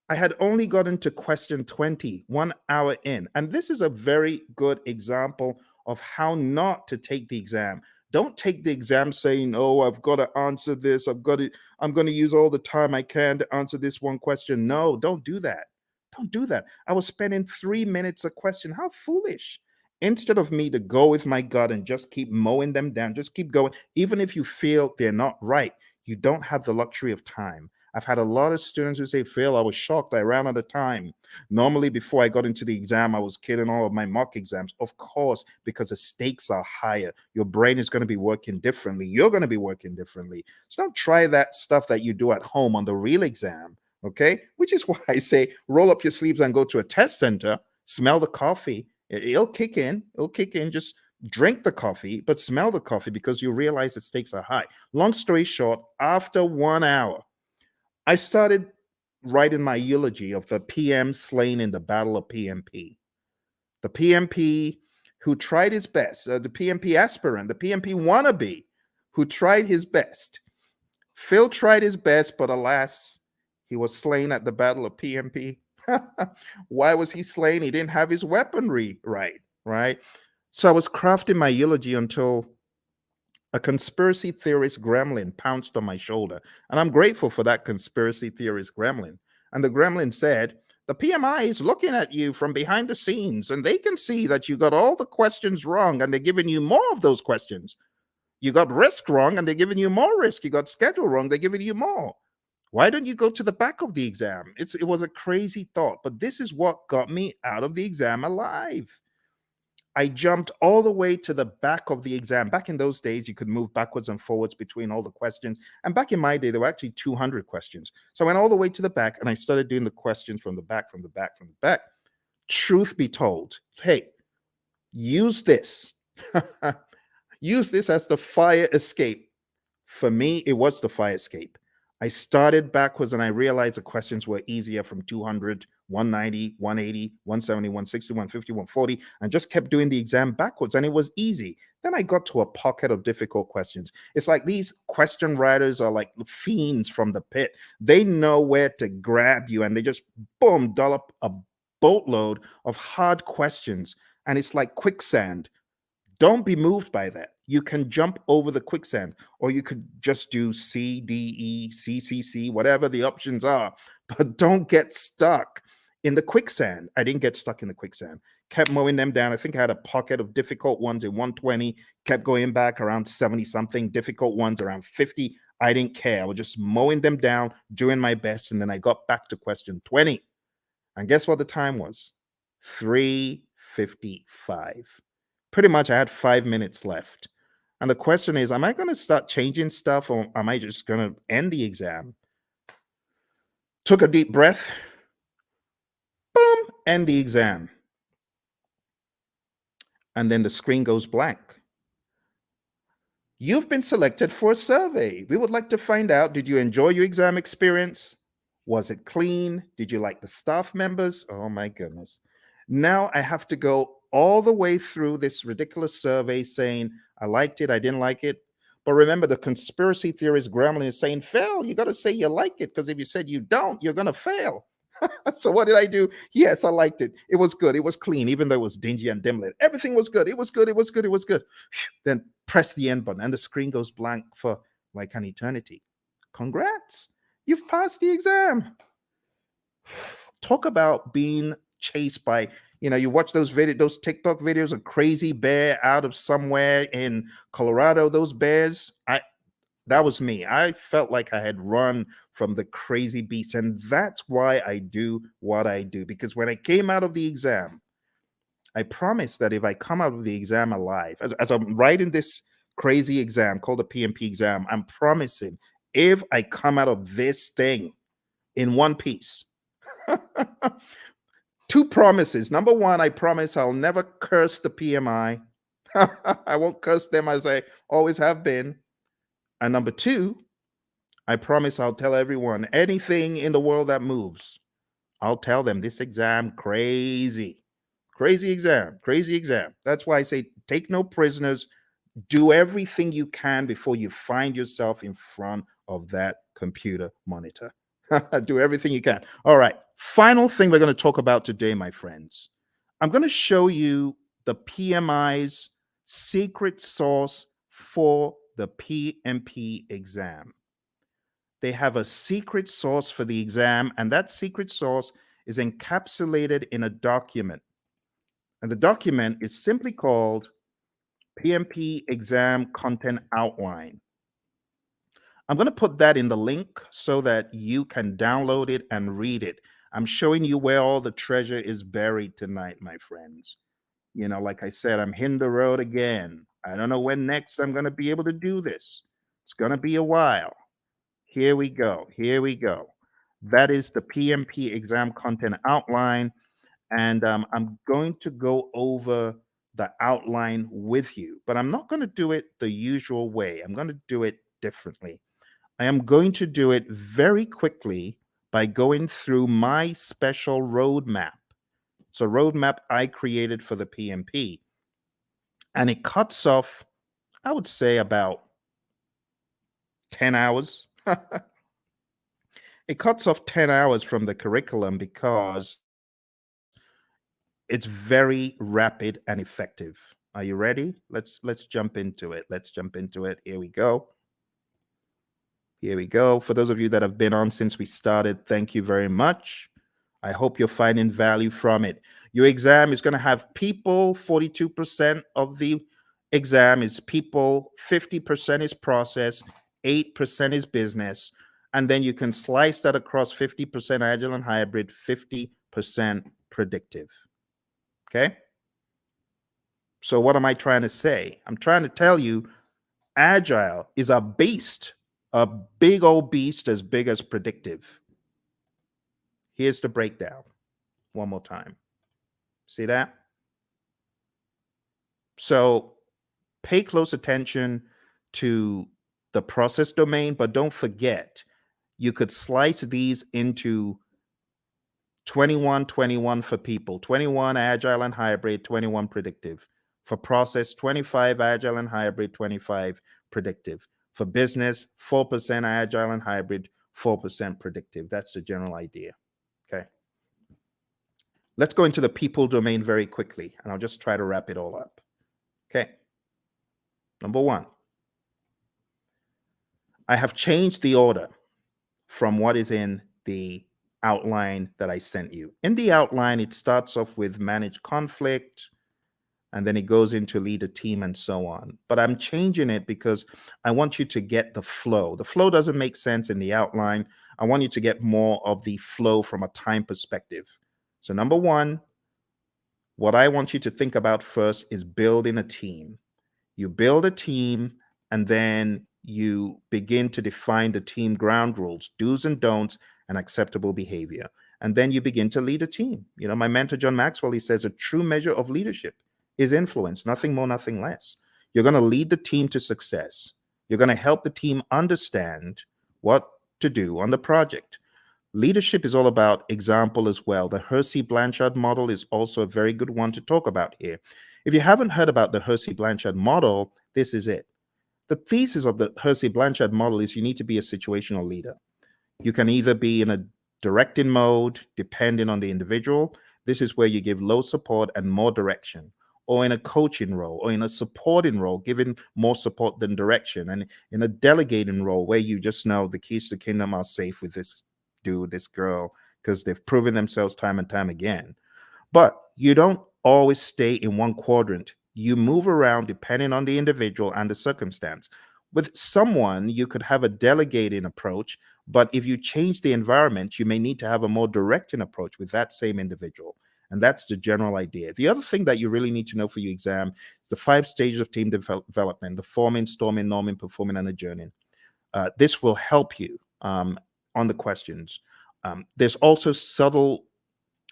S1: I had only gotten to question 20, 1 hour in. And this is a very good example of how not to take the exam. Don't take the exam saying, oh, I've got to answer this. I'm going to use all the time I can to answer this one question. No, don't do that. Don't do that. I was spending 3 minutes a question. How foolish. Instead of me to go with my gut and just keep mowing them down, just keep going. Even if you feel they're not right, you don't have the luxury of time. I've had a lot of students who say, Phill, I was shocked. I ran out of time. Normally, before I got into the exam, I was killing all of my mock exams. Of course, because the stakes are higher. Your brain is going to be working differently. You're going to be working differently. So don't try that stuff that you do at home on the real exam, okay? Which is why I say roll up your sleeves and go to a test center, smell the coffee. It'll kick in. It'll kick in. Just drink the coffee, but smell the coffee because you realize the stakes are high. Long story short, after 1 hour, I started writing my eulogy of the PM slain in the Battle of PMP. The PMP who tried his best, the PMP aspirant, the PMP wannabe who tried his best. Phill tried his best, but alas, he was slain at the Battle of PMP. Why was he slain? He didn't have his weaponry right? So I was crafting my eulogy until a conspiracy theorist gremlin pounced on my shoulder. And I'm grateful for that conspiracy theorist gremlin. And the gremlin said, the PMI is looking at you from behind the scenes, and they can see that you got all the questions wrong, and they're giving you more of those questions. You got risk wrong, and they're giving you more risk. You got schedule wrong, they're giving you more. Why don't you go to the back of the exam? It was a crazy thought, but this is what got me out of the exam alive. I jumped all the way to the back of the exam. Back in those days, you could move backwards and forwards between all the questions. And back in my day, there were actually 200 questions. So I went all the way to the back and I started doing the questions from the back, from the back, from the back. Truth be told, hey, use this. Use this as the fire escape. For me, it was the fire escape. I started backwards and I realized the questions were easier from 200, 190, 180, 170, 160, 150, 140, and just kept doing the exam backwards. And it was easy. Then I got to a pocket of difficult questions. It's like these question writers are like fiends from the pit. They know where to grab you and they just, boom, dollop a boatload of hard questions. And it's like quicksand. Don't be moved by that. You can jump over the quicksand, or you could just do C, D, E, C, C, C, whatever the options are, but don't get stuck in the quicksand. I didn't get stuck in the quicksand. Kept mowing them down. I think I had a pocket of difficult ones in 120, kept going back around 70 something, difficult ones around 50. I didn't care. I was just mowing them down, doing my best. And then I got back to question 20. And guess what the time was? 3:55. Pretty much I had 5 minutes left. And the question is, am I going to start changing stuff or am I just going to end the exam? Took a deep breath. Boom, end the exam. And then the screen goes blank. You've been selected for a survey. We would like to find out, did you enjoy your exam experience? Was it clean? Did you like the staff members? Oh my goodness. Now I have to go all the way through this ridiculous survey saying, I liked it, I didn't like it. But remember, the conspiracy theorist gremlin is saying, Phill, you got to say you like it, because if you said you don't, you're going to fail. So what did I do? Yes, I liked it. It was good. It was clean, even though it was dingy and dim lit. Everything was good. It was good. It was good. It was good. Then press the end button and the screen goes blank for like an eternity. Congrats. You've passed the exam. Talk about being chased by, you watch those TikTok videos of crazy bear out of somewhere in Colorado, those bears. That was me. I felt like I had run from the crazy beast. And that's why I do what I do. Because when I came out of the exam, I promise that if I come out of the exam alive, as I'm writing this crazy exam called the PMP exam, I'm promising if I come out of this thing in one piece, two promises. Number one, I promise I'll never curse the PMI. I won't curse them as I always have been. And number two, I promise I'll tell everyone anything in the world that moves. I'll tell them this exam crazy. Crazy exam, crazy exam. That's why I say take no prisoners. Do everything you can before you find yourself in front of that computer monitor. Do everything you can. All right. Final thing we're going to talk about today, my friends. I'm going to show you the PMI's secret sauce for the PMP exam. They have a secret sauce for the exam, and that secret sauce is encapsulated in a document. And the document is simply called PMP Exam Content Outline. I'm going to put that in the link so that you can download it and read it. I'm showing you where all the treasure is buried tonight, my friends. You know, like I said, I'm hitting the road again. I don't know when next I'm going to be able to do this. It's going to be a while. Here we go. Here we go. That is the PMP Exam Content Outline. And I'm going to go over the outline with you, but I'm not going to do it the usual way. I'm going to do it differently. I am going to do it very quickly by going through my special roadmap. It's a roadmap I created for the PMP, and it cuts off, I would say, about 10 hours. It cuts off 10 hours from the curriculum because it's very rapid and effective. Are you ready? Let's jump into it. Let's jump into it. Here we go. Here we go. For those of you that have been on since we started, thank you very much. I hope you're finding value from it. Your exam is going to have people. 42% of the exam is people, 50% is process, 8% is business. And then you can slice that across 50% Agile and Hybrid, 50% Predictive. Okay? So what am I trying to say? I'm trying to tell you Agile is a beast, a big old beast as big as Predictive. Here's the breakdown one more time. See that? So pay close attention to the process domain, but don't forget, you could slice these into 21, 21 for people, 21 Agile and Hybrid, 21 Predictive. For process, 25 Agile and Hybrid, 25 Predictive. For business, 4% Agile and Hybrid, 4% Predictive. That's the general idea. Okay. Let's go into the people domain very quickly, and I'll just try to wrap it all up. Okay. Number one, I have changed the order from what is in the outline that I sent you. In the outline, it starts off with manage conflict, and then it goes into lead a team and so on. But I'm changing it because I want you to get the flow. The flow doesn't make sense in the outline. I want you to get more of the flow from a time perspective. So number one, what I want you to think about first is building a team. You build a team, and then you begin to define the team ground rules, do's and don'ts, and acceptable behavior. And then you begin to lead a team. You know, my mentor, John Maxwell, he says a true measure of leadership is influence, nothing more, nothing less. You're going to lead the team to success. You're going to help the team understand what to do on the project. Leadership is all about example as well. The Hersey-Blanchard model is also a very good one to talk about here. If you haven't heard about the Hersey-Blanchard model, this is it. The thesis of the Hersey-Blanchard model is you need to be a situational leader. You can either be in a directing mode, depending on the individual. This is where you give low support and more direction, or in a coaching role, or in a supporting role, giving more support than direction, and in a delegating role where you just know the keys to the kingdom are safe with this dude, this girl, because they've proven themselves time and time again. But you don't always stay in one quadrant. You move around depending on the individual and the circumstance. With someone, you could have a delegating approach, but if you change the environment, you may need to have a more directing approach with that same individual. And that's the general idea. The other thing that you really need to know for your exam is the 5 stages of team development: the forming, storming, norming, performing, and adjourning. This will help you on the questions. There's also subtle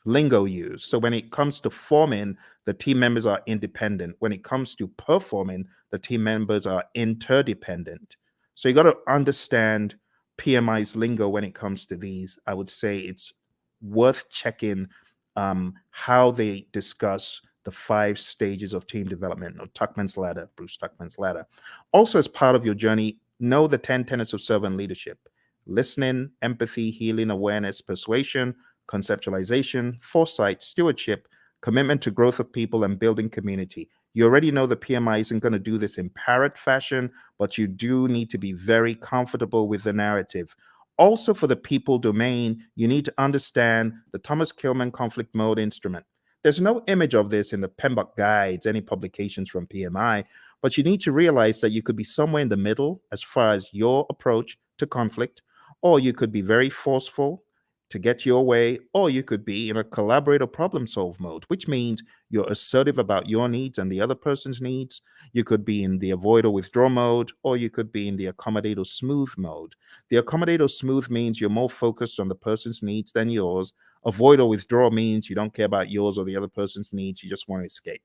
S1: lingo used. So when it comes to forming, the team members are independent. When it comes to performing, the team members are interdependent. So you got to understand PMI's lingo when it comes to these. I would say it's worth checking how they discuss the 5 stages of team development, or Tuckman's ladder, Bruce Tuckman's ladder. Also, as part of your journey, know the 10 tenets of servant leadership: listening, empathy, healing, awareness, persuasion, conceptualization, foresight, stewardship, commitment to growth of people, and building community. You already know the PMI isn't going to do this in parrot fashion, but you do need to be very comfortable with the narrative. Also, for the people domain, you need to understand the Thomas Kilmann conflict mode instrument. There's no image of this in the PMBOK guides, any publications from PMI, but you need to realize that you could be somewhere in the middle as far as your approach to conflict, or you could be very forceful to get your way, or you could be in a collaborate or problem solve mode, which means you're assertive about your needs and the other person's needs. You could be in the avoid or withdraw mode, or you could be in the accommodate or smooth mode. The accommodate or smooth means you're more focused on the person's needs than yours. Avoid or withdraw means you don't care about yours or the other person's needs. You just want to escape.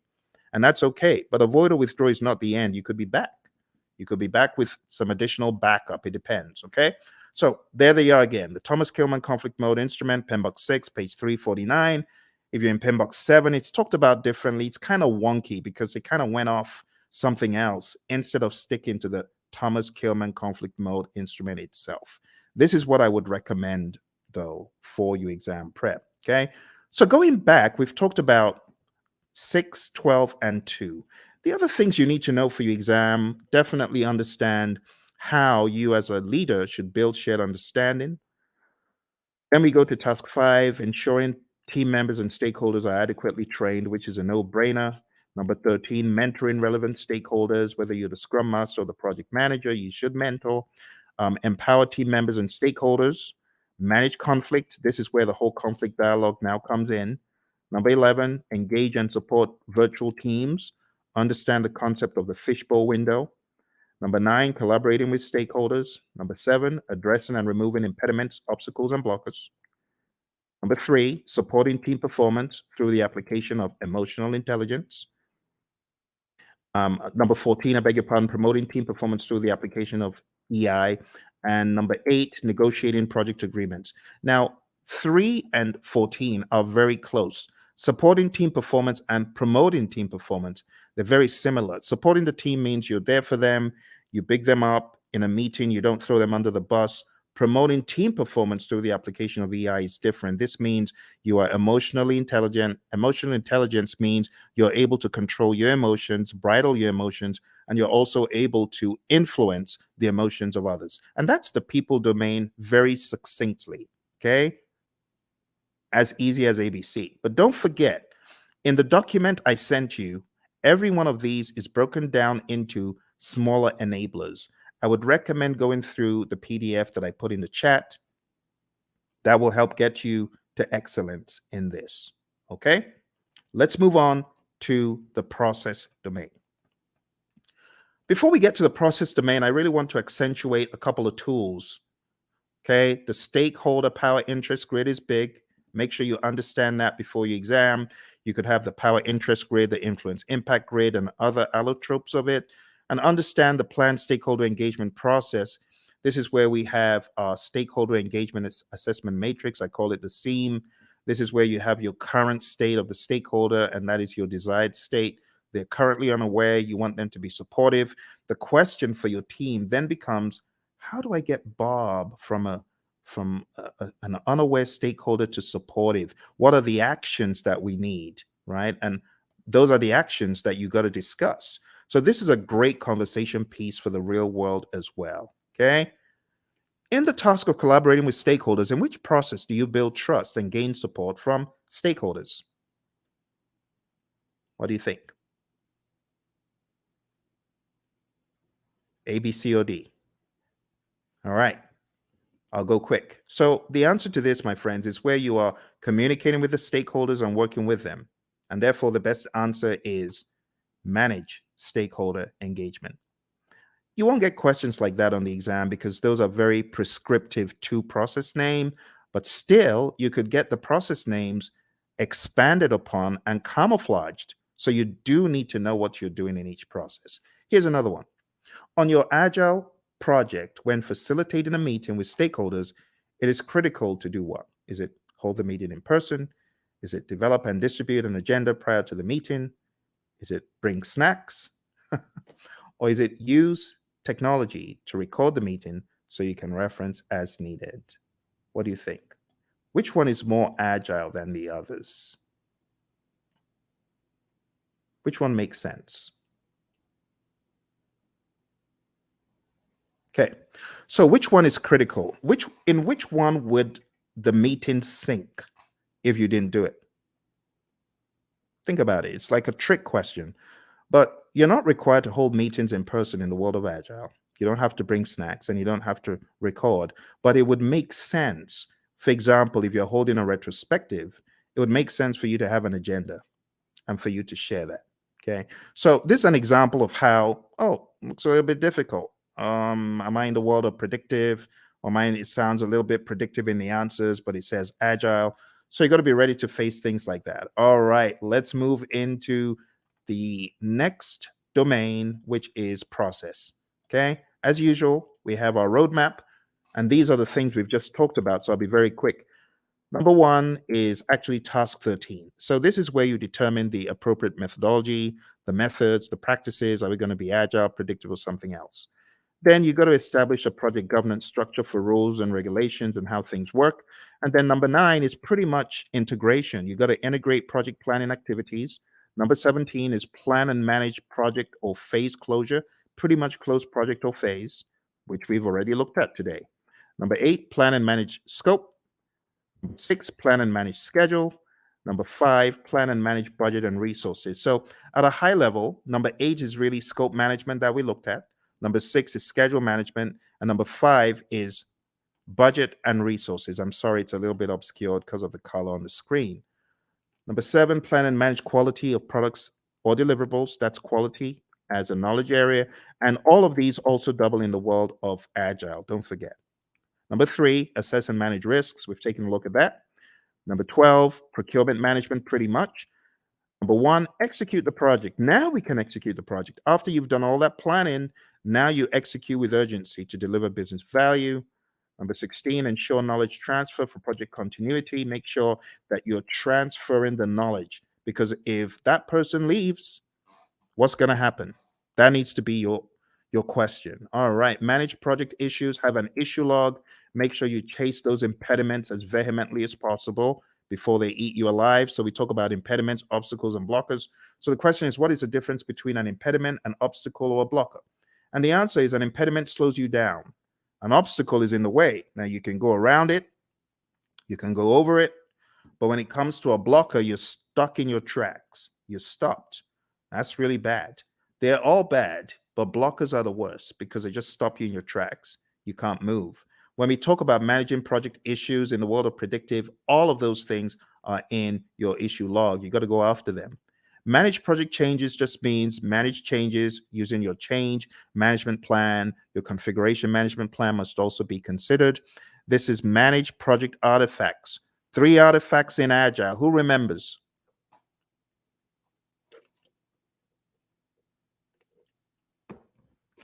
S1: And that's okay. But avoid or withdraw is not the end. You could be back. You could be back with some additional backup. It depends. Okay. So there they are again. The Thomas Kilmann conflict mode instrument, PMBOK 6, page 349. If you're in PMBOK 7, it's talked about differently. It's kind of wonky because it kind of went off something else instead of sticking to the Thomas Kilmann conflict mode instrument itself. This is what I would recommend, though, for your exam prep. Okay. So going back, we've talked about 6, 12, and 2. The other things you need to know for your exam: definitely understand how you as a leader should build shared understanding. Then we go to task 5, ensuring team members and stakeholders are adequately trained, which is a no-brainer. Number 13, mentoring relevant stakeholders. Whether you're the scrum master or the project manager, you should mentor. Empower team members and stakeholders. Manage conflict. This is where the whole conflict dialogue now comes in. Number 11, engage and support virtual teams. Understand the concept of the fishbowl window. Number 9, collaborating with stakeholders. Number 7, addressing and removing impediments, obstacles, and blockers. Number 3, supporting team performance through the application of emotional intelligence. Number 14, I beg your pardon, promoting team performance through the application of EI. And number 8, negotiating project agreements. Now, 3 and 14 are very close. Supporting team performance and promoting team performance, they're very similar. Supporting the team means you're there for them, you big them up in a meeting, you don't throw them under the bus. Promoting team performance through the application of EI is different. This means you are emotionally intelligent. Emotional intelligence means you're able to control your emotions, bridle your emotions, and you're also able to influence the emotions of others. And that's the people domain very succinctly. Okay. As easy as ABC. But don't forget, in the document I sent you, every one of these is broken down into smaller enablers. I would recommend going through the PDF that I put in the chat. That will help get you to excellence in this. Okay? Let's move on to the process domain. Before we get to the process domain, I really want to accentuate a couple of tools. Okay? The stakeholder power interest grid is big. Make sure you understand that before your exam. You could have the power interest grid, the influence impact grid, and other allotropes of it. And understand the planned stakeholder engagement process. This is where we have our stakeholder engagement assessment matrix. I call it the SEAM. This is where you have your current state of the stakeholder, and that is your desired state. They're currently unaware. You want them to be supportive. The question for your team then becomes, how do I get Bob from an unaware stakeholder to supportive? What are the actions that we need, right? And those are the actions that you got to discuss. So this is a great conversation piece for the real world as well, okay? In the task of collaborating with stakeholders, in which process do you build trust and gain support from stakeholders? What do you think? A, B, C, or D? All right. I'll go quick. So the answer to this, my friends, is where you are communicating with the stakeholders and working with them. And therefore, the best answer is manage stakeholder engagement. You won't get questions like that on the exam because those are very prescriptive to process name, but still you could get the process names expanded upon and camouflaged. So you do need to know what you're doing in each process. Here's another one. On your Agile project, when facilitating a meeting with stakeholders, it is critical to do what? Is it hold the meeting in person? Is it develop and distribute an agenda prior to the meeting? Is it bring snacks? Or is it use technology to record the meeting so you can reference as needed? What do you think? Which one is more agile than the others? Which one makes sense? Okay, so which one is critical? In which one would the meeting sink if you didn't do it? Think about it. It's like a trick question, but you're not required to hold meetings in person in the world of Agile. You don't have to bring snacks and you don't have to record, but it would make sense. For example, if you're holding a retrospective, it would make sense for you to have an agenda and for you to share that. Okay. So this is an example of how, oh, looks a little bit difficult. Am I in the world of predictive? Or mine, it sounds a little bit predictive in the answers, but it says agile. So you got to be ready to face things like that. All right, let's move into the next domain, which is process. Okay. As usual, we have our roadmap, and these are the things we've just talked about. So I'll be very quick. Number one is actually task 13. So this is where you determine the appropriate methodology, the methods, the practices. Are we going to be agile, predictive, or something else? Then you got to establish a project governance structure for rules and regulations and how things work. And then number 9 is pretty much integration. You got to integrate project planning activities. Number 17 is plan and manage project or phase closure, pretty much close project or phase, which we've already looked at today. Number 8, plan and manage scope. Number 6, plan and manage schedule. Number 5, plan and manage budget and resources. So at a high level, number 8 is really scope management that we looked at. Number 6 is schedule management. And number 5 is budget and resources. I'm sorry, it's a little bit obscured because of the color on the screen. Number 7, plan and manage quality of products or deliverables. That's quality as a knowledge area. And all of these also double in the world of Agile. Don't forget. Number 3, assess and manage risks. We've taken a look at that. Number 12, procurement management, pretty much. Number 1, execute the project. Now we can execute the project. After you've done all that planning, now you execute with urgency to deliver business value. Number 16, ensure knowledge transfer for project continuity. Make sure that you're transferring the knowledge, because if that person leaves, what's going to happen? That needs to be your question. All right, manage project issues, have an issue log. Make sure you chase those impediments as vehemently as possible before they eat you alive. So we talk about impediments, obstacles, and blockers. So the question is, what is the difference between an impediment, an obstacle, or a blocker? And the answer is an impediment slows you down. An obstacle is in the way. Now you can go around it, you can go over it, but when it comes to a blocker, you're stuck in your tracks. You're stopped. That's really bad. They're all bad, but blockers are the worst because they just stop you in your tracks. You can't move. When we talk about managing project issues in the world of predictive, all of those things are in your issue log. You got to go after them. Manage project changes just means manage changes using your change management plan. Your configuration management plan must also be considered. This is manage project artifacts. 3 artifacts in Agile. Who remembers?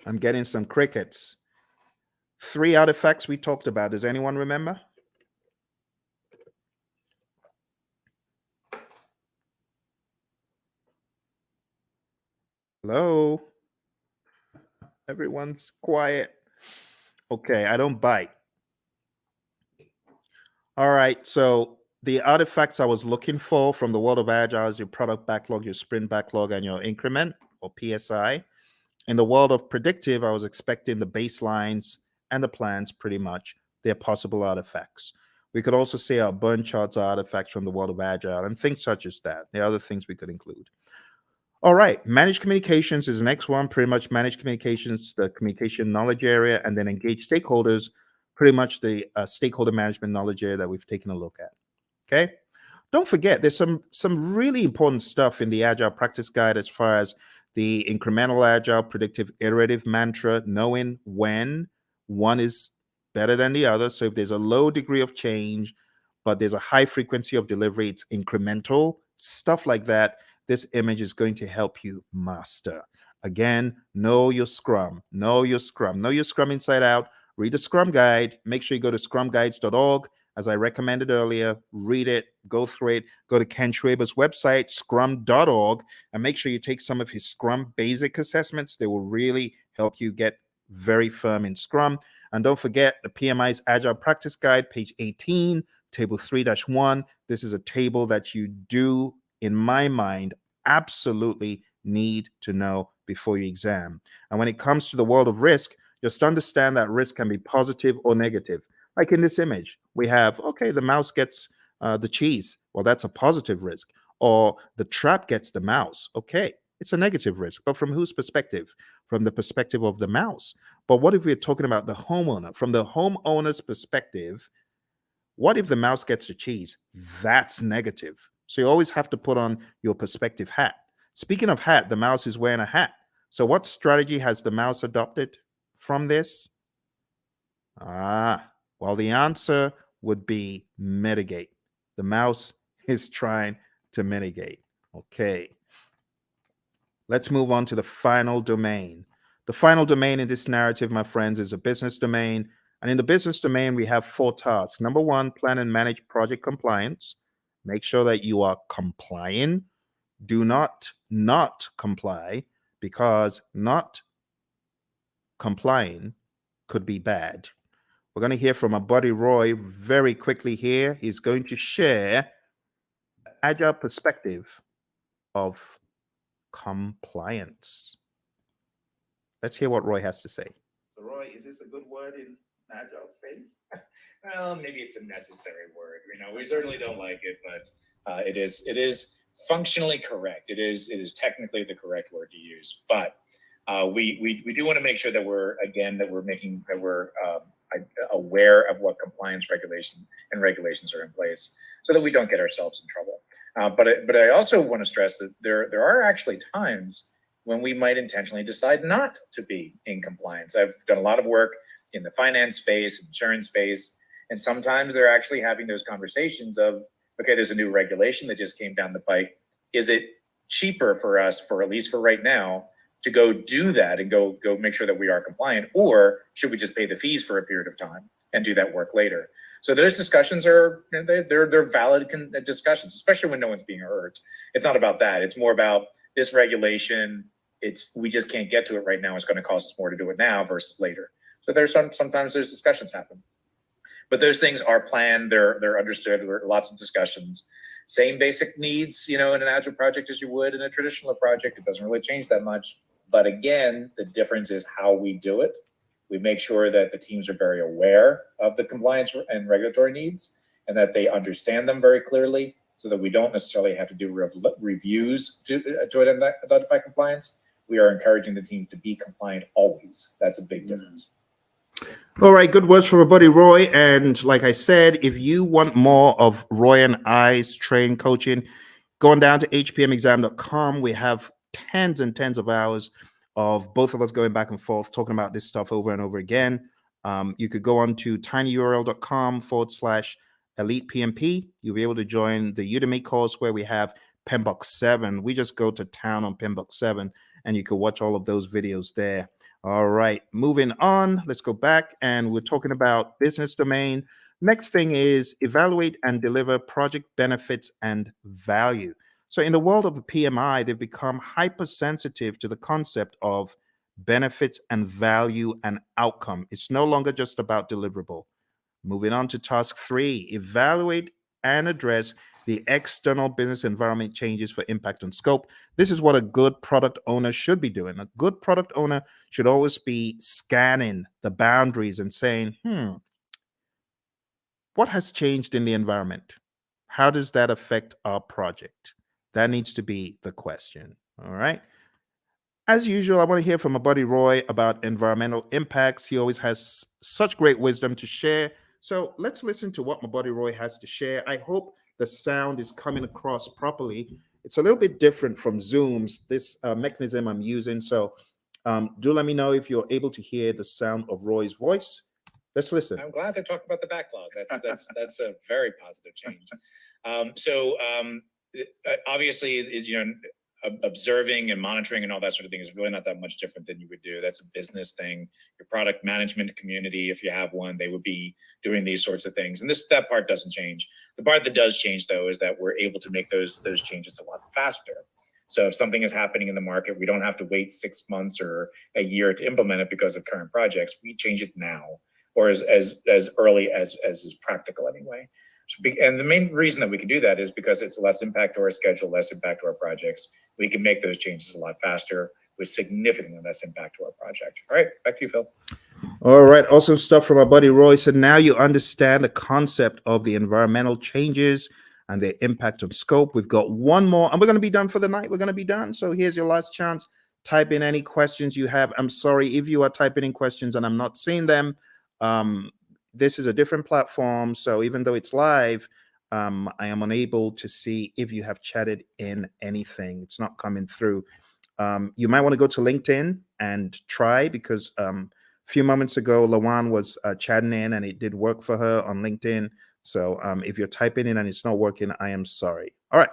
S1: I'm getting some crickets. 3 artifacts we talked about. Does anyone remember? Hello? Everyone's quiet. Okay, I don't bite. All right, so the artifacts I was looking for from the world of Agile is your product backlog, your sprint backlog, and your increment or PSI. In the world of predictive, I was expecting the baselines and the plans pretty much. They're possible artifacts. We could also say our burn charts are artifacts from the world of Agile and things such as that. There are other things we could include. All right, managed communications is the next one. Pretty much managed communications, the communication knowledge area, and then engage stakeholders. pretty much the stakeholder management knowledge area that we've taken a look at. Okay. Don't forget, there's some really important stuff in the Agile Practice Guide as far as the incremental Agile predictive iterative mantra, knowing when one is better than the other. So if there's a low degree of change, but there's a high frequency of delivery, it's incremental, stuff like that. This image is going to help you master. Again, know your Scrum, know your Scrum, know your Scrum inside out. Read the Scrum Guide. Make sure you go to scrumguides.org. As I recommended earlier, read it, go through it, go to Ken Schwaber's website, scrum.org, and make sure you take some of his Scrum basic assessments. They will really help you get very firm in Scrum. And don't forget the PMI's Agile Practice Guide, page 18, table 3-1. This is a table that you do, in my mind, absolutely need to know before your exam. And when it comes to the world of risk, just understand that risk can be positive or negative. Like in this image, we have, okay, the mouse gets the cheese. Well, that's a positive risk. Or the trap gets the mouse. Okay, it's a negative risk. But from whose perspective? From the perspective of the mouse. But what if we're talking about the homeowner? From the homeowner's perspective, what if the mouse gets the cheese? That's negative. So you always have to put on your perspective hat. Speaking of hat, the mouse is wearing a hat. So what strategy has the mouse adopted from this? Well, the answer would be mitigate. The mouse is trying to mitigate. Okay. Let's move on to the final domain. The final domain in this narrative, my friends, is a business domain. And in the business domain, we have 4 tasks. Number 1, plan and manage project compliance. Make sure that you are complying. Do not comply, because not complying could be bad. We're going to hear from our buddy Roy very quickly here. He's going to share the agile perspective of compliance. Let's hear what Roy has to say. So, Roy, is this a good word in agile space?
S2: Well, maybe it's a necessary word. We certainly don't like it, but it is functionally correct. It is technically the correct word to use. But we do want to make sure that we're aware of what compliance regulations are in place, so that we don't get ourselves in trouble. But I also want to stress that there are actually times when we might intentionally decide not to be in compliance. I've done a lot of work in the finance space, insurance space, and sometimes they're actually having those conversations of, okay, there's a new regulation that just came down the pike. Is it cheaper for us, for at least for right now, to go do that and go make sure that we are compliant, or should we just pay the fees for a period of time and do that work later? So those discussions they're valid discussions, especially when no one's being heard. It's not about that. It's more about this regulation. We just can't get to it right now. It's going to cost us more to do it now versus later. So there's sometimes those discussions happen, but those things are planned. They're understood. There are lots of discussions. Same basic needs, in an agile project as you would in a traditional project. It doesn't really change that much. But again, the difference is how we do it. We make sure that the teams are very aware of the compliance and regulatory needs, and that they understand them very clearly, so that we don't necessarily have to do reviews to identify compliance. We are encouraging the teams to be compliant always. That's a big difference.
S1: All right, good words from our buddy Roy. And like I said, if you want more of Roy and I's training coaching, going down to hpmexam.com, we have tens and tens of hours of both of us going back and forth talking about this stuff over and over again. You could go on to tinyurl.com/elite PMP. You'll be able to join the Udemy course where we have PMBOK 7. We just go to town on PMBOK 7, and you can watch all of those videos there. All right, moving on. Let's go back, and we're talking about business domain. Next thing is evaluate and deliver project benefits and value. So in the world of the PMI, they've become hypersensitive to the concept of benefits and value and outcome. It's no longer just about deliverable. Moving on to task 3, evaluate and address the external business environment changes for impact on scope. This is what a good product owner should be doing. A good product owner should always be scanning the boundaries and saying, what has changed in the environment? How does that affect our project? That needs to be the question. All right. As usual, I want to hear from my buddy Roy about environmental impacts. He always has such great wisdom to share. So let's listen to what my buddy Roy has to share. I hope the sound is coming across properly. It's a little bit different from Zoom's, this mechanism I'm using. So do let me know if you're able to hear the sound of Roy's voice. Let's listen.
S2: I'm glad to talk about the backlog. That's a very positive change. Obviously, observing and monitoring and all that sort of thing is really not that much different than you would do. That's a business thing. Your product management community, if you have one, they would be doing these sorts of things. And that part doesn't change. The part that does change, though, is that we're able to make those changes a lot faster. So if something is happening in the market, we don't have to wait 6 months or a year to implement it because of current projects. We change it now, or as early as is practical anyway. And the main reason that we can do that is because it's less impact to our schedule, less impact to our projects. We can make those changes a lot faster with significantly less impact to our project. All right, back to you, Phill.
S1: All right, awesome stuff from our buddy Roy. So now you understand the concept of the environmental changes and their impact on scope. We've got one more, and we're going to be done for the night. We're going to be done. So here's your last chance. Type in any questions you have. I'm sorry if you are typing in questions and I'm not seeing them. This is a different platform, so even though it's live, I am unable to see if you have chatted in anything. It's not coming through. You might want to go to LinkedIn and try, because a few moments ago, Lawan was chatting in and it did work for her on LinkedIn. So if you're typing in and it's not working, I am sorry. All right,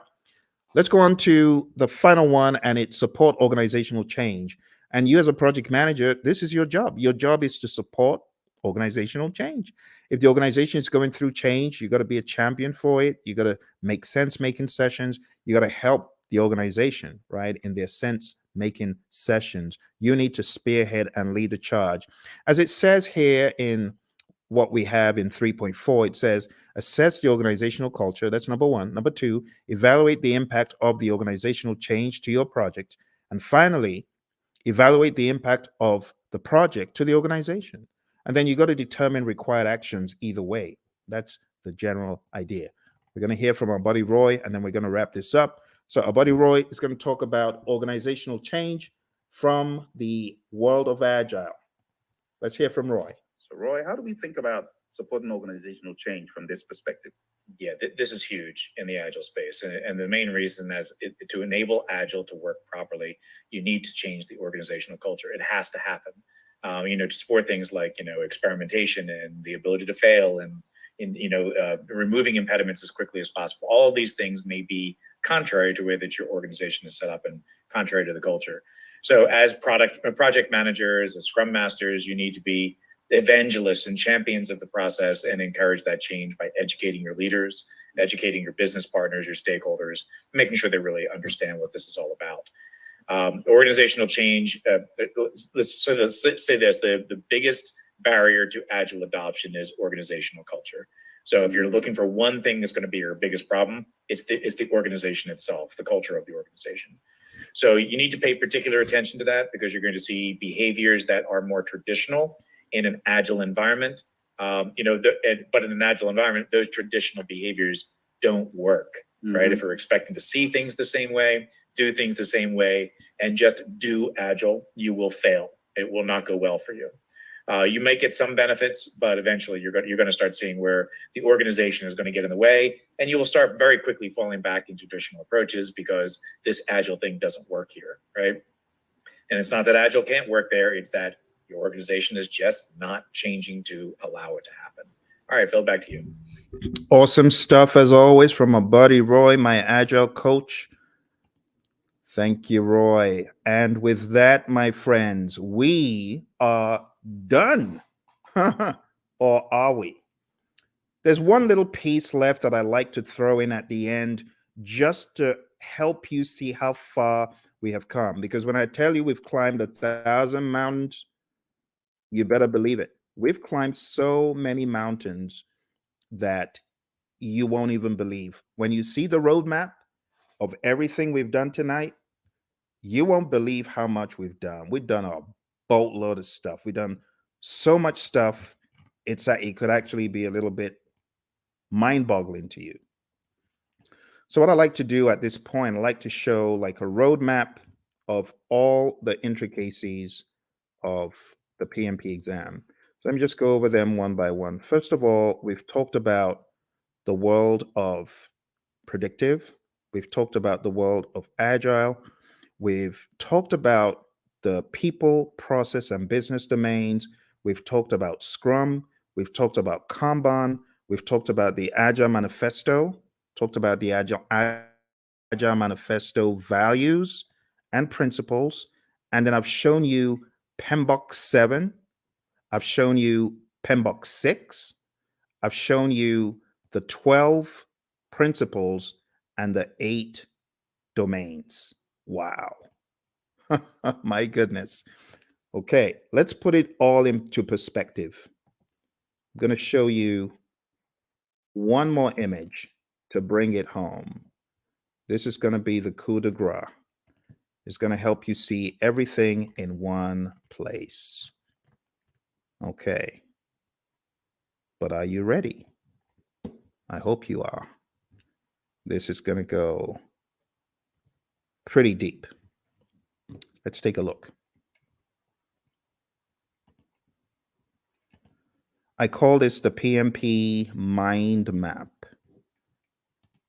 S1: let's go on to the final one, and it's support organizational change. And you as a project manager, this is your job. Your job is to support organizational change. If the organization is going through change, you got to be a champion for it. You got to make sense making sessions. You got to help the organization, right, in their sense making sessions. You need to spearhead and lead the charge. As it says here in what we have in 3.4, it says assess the organizational culture. That's number one. Number two, evaluate the impact of the organizational change to your project. And finally, evaluate the impact of the project to the organization. And then you got to determine required actions either way. That's the general idea. We're going to hear from our buddy Roy, and then we're going to wrap this up. So our buddy Roy is going to talk about organizational change from the world of Agile. Let's hear from Roy.
S3: So Roy, how do we think about supporting organizational change from this perspective?
S2: Yeah, this is huge in the Agile space. And the main reason is to enable Agile to work properly, you need to change the organizational culture. It has to happen. To support things like, experimentation and the ability to fail and removing impediments as quickly as possible. All of these things may be contrary to the way that your organization is set up and contrary to the culture. So as project managers, as Scrum masters, you need to be evangelists and champions of the process and encourage that change by educating your leaders, educating your business partners, your stakeholders, making sure they really understand what this is all about. Organizational change, let's say this, the biggest barrier to Agile adoption is organizational culture. So if you're looking for one thing that's going to be your biggest problem, it's the organization itself, the culture of the organization. So you need to pay particular attention to that, because you're going to see behaviors that are more traditional in an Agile environment. But in an Agile environment, those traditional behaviors don't work, right? If you're expecting to see things the same way, do things the same way, and just do Agile, you will fail. It will not go well for you. You may get some benefits, but eventually you're going to start seeing where the organization is going to get in the way, and you will start very quickly falling back into traditional approaches because this Agile thing doesn't work here, right? And it's not that Agile can't work there, it's that your organization is just not changing to allow it to happen. All right, Phill, back to you.
S1: Awesome stuff as always from my buddy Roy, my Agile coach. Thank you, Roy. And with that, my friends, we are done. Or are we? There's one little piece left that I like to throw in at the end, just to help you see how far we have come. Because when I tell you we've climbed 1,000 mountains, you better believe it. We've climbed so many mountains that you won't even believe. When you see the roadmap of everything we've done tonight, you won't believe how much we've done. We've done a boatload of stuff. We've done so much stuff. It could actually be a little bit mind-boggling to you. So what I like to do at this point, I like to show like a roadmap of all the intricacies of the PMP exam. So let me just go over them one by one. First of all, we've talked about the world of predictive. We've talked about the world of agile. We've talked about the people, process, and business domains. We've talked about Scrum. We've talked about Kanban. We've talked about the Agile Manifesto, talked about the Agile Manifesto values and principles. And then I've shown you PMBOK 7. I've shown you PMBOK 6. I've shown you the 12 principles and the 8 domains. Wow. My goodness. Okay, let's put it all into perspective. I'm going to show you one more image to bring it home. This is going to be the coup de grace. It's going to help you see everything in one place. Okay. But are you ready? I hope you are. This is going to go pretty deep. Let's take a look. I call this the PMP Mind Map.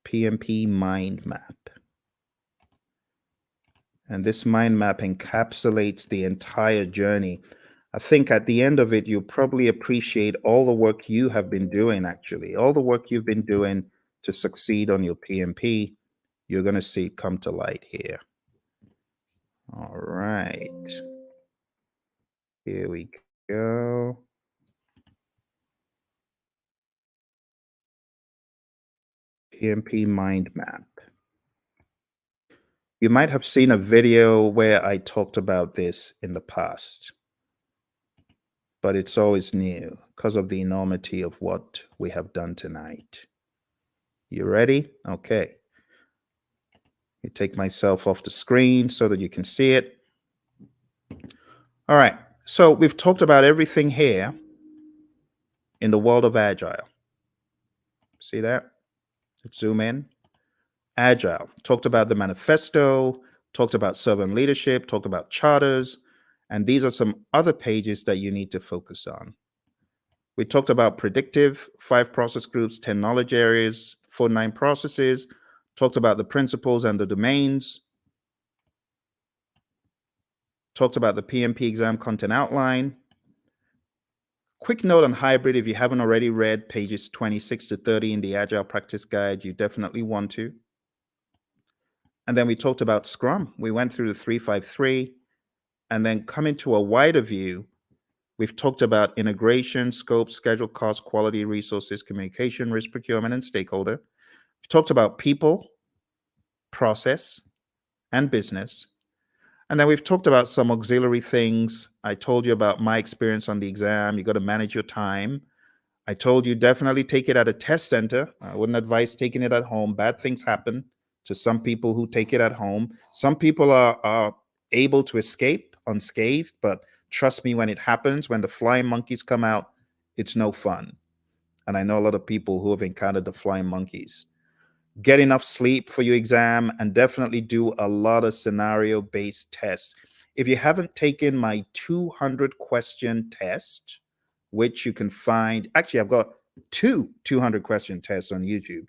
S1: PMP Mind Map. And this mind map encapsulates the entire journey. I think at the end of it, you'll probably appreciate all the work you have been doing, actually. All the work you've been doing to succeed on your PMP, you're going to see it come to light here. All right. Here we go. PMP Mind Map. You might have seen a video where I talked about this in the past, but it's always new because of the enormity of what we have done tonight. You ready? Okay. You take myself off the screen so that you can see it. All right. So we've talked about everything here in the world of Agile. See that? Let's zoom in. Agile. Talked about the manifesto, talked about servant leadership, talked about charters, and these are some other pages that you need to focus on. We talked about predictive, 5 process groups, 10 knowledge areas, 49 processes, talked about the principles and the domains, talked about the PMP exam content outline. Quick note on hybrid, if you haven't already read pages 26 to 30 in the Agile Practice Guide, you definitely want to. And then we talked about Scrum. We went through the 353, and then coming to a wider view, we've talked about integration, scope, schedule, cost, quality, resources, communication, risk, procurement, and stakeholder. We've talked about people, process, and business. And then we've talked about some auxiliary things. I told you about my experience on the exam. You got to manage your time. I told you definitely take it at a test center. I wouldn't advise taking it at home. Bad things happen to some people who take it at home. Some people are able to escape unscathed, but trust me, when it happens, when the flying monkeys come out, it's no fun. And I know a lot of people who have encountered the flying monkeys. Get enough sleep for your exam and definitely do a lot of scenario-based tests. If you haven't taken my 200 question test, which you can find, actually, I've got 200 question tests on YouTube.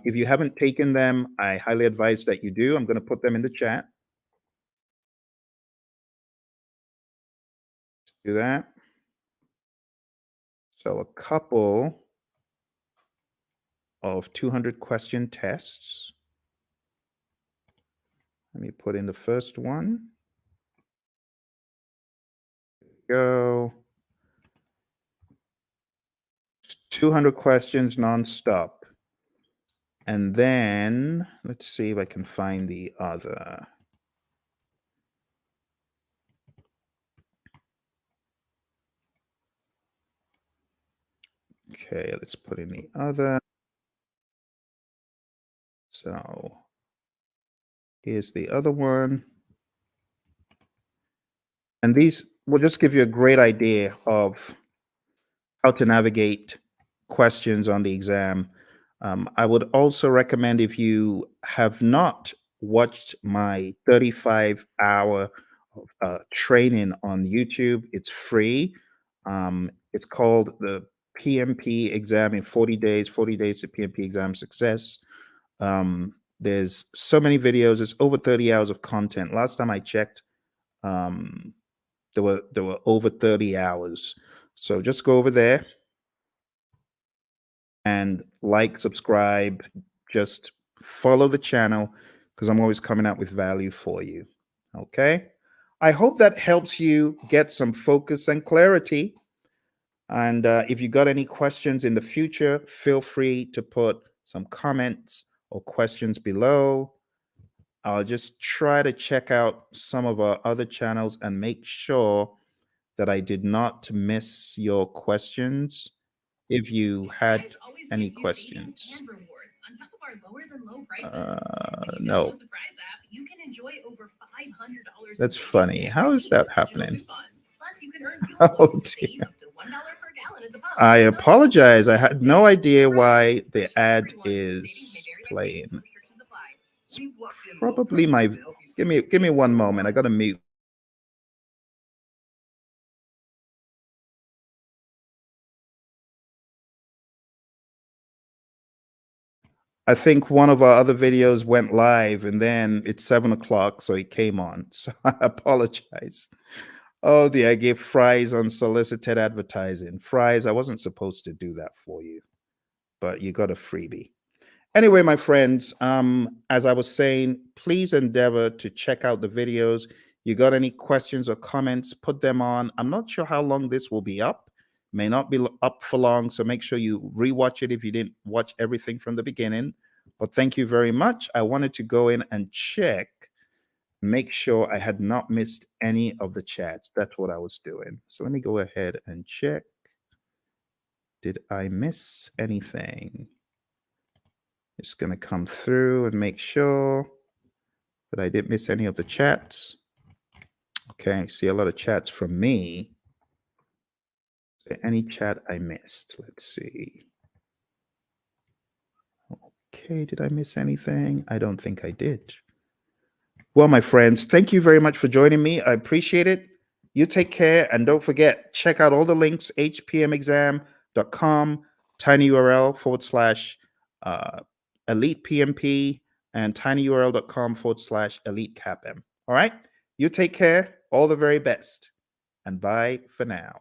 S1: If you haven't taken them, I highly advise that you do. I'm going to put them in the chat. Do that. So a couple of 200 question tests. Let me put in the first one. Go. 200 questions nonstop. And then let's see if I can find the other. Okay, let's put in the other. So here's the other one. And these will just give you a great idea of how to navigate questions on the exam. I would also recommend, if you have not watched my 35-hour training on YouTube. It's free. It's called the PMP Exam in 40 days, 40 days to PMP Exam Success. There's so many videos. There's over 30 hours of content. Last time I checked, there were over 30 hours. So just go over there and like, subscribe, just follow the channel because I'm always coming out with value for you. Okay. I hope that helps you get some focus and clarity. And if you got any questions in the future, feel free to put some comments or questions below. I'll just try to check out some of our other channels and make sure that I did not miss your questions. If you had any questions. No. That's funny. How is that happening? Oh, dear. I apologize. I had no idea why the ad is playing. It's probably my. Give me 1 moment. I gotta mute. I think one of our other videos went live and then it's 7 o'clock, so it came on. So I apologize. Oh dear, I gave fries unsolicited advertising. Fries, I wasn't supposed to do that for you, but you got a freebie. Anyway, my friends, as I was saying, please endeavor to check out the videos. You got any questions or comments, put them on. I'm not sure how long this will be up. May not be up for long, so make sure you rewatch it if you didn't watch everything from the beginning. But thank you very much. I wanted to go in and check, make sure I had not missed any of the chats. That's what I was doing. So let me go ahead and check. Did I miss anything? Just going to come through and make sure that I didn't miss any of the chats. Okay, I see a lot of chats from me. Any chat I missed? Let's see. Okay, did I miss anything? I don't think I did. Well, my friends, thank you very much for joining me. I appreciate it. You take care, and don't forget, check out all the links, hpmexam.com, tinyurl /elite PMP, and tinyurl.com /elite CAPM. All right? You take care. All the very best. And bye for now.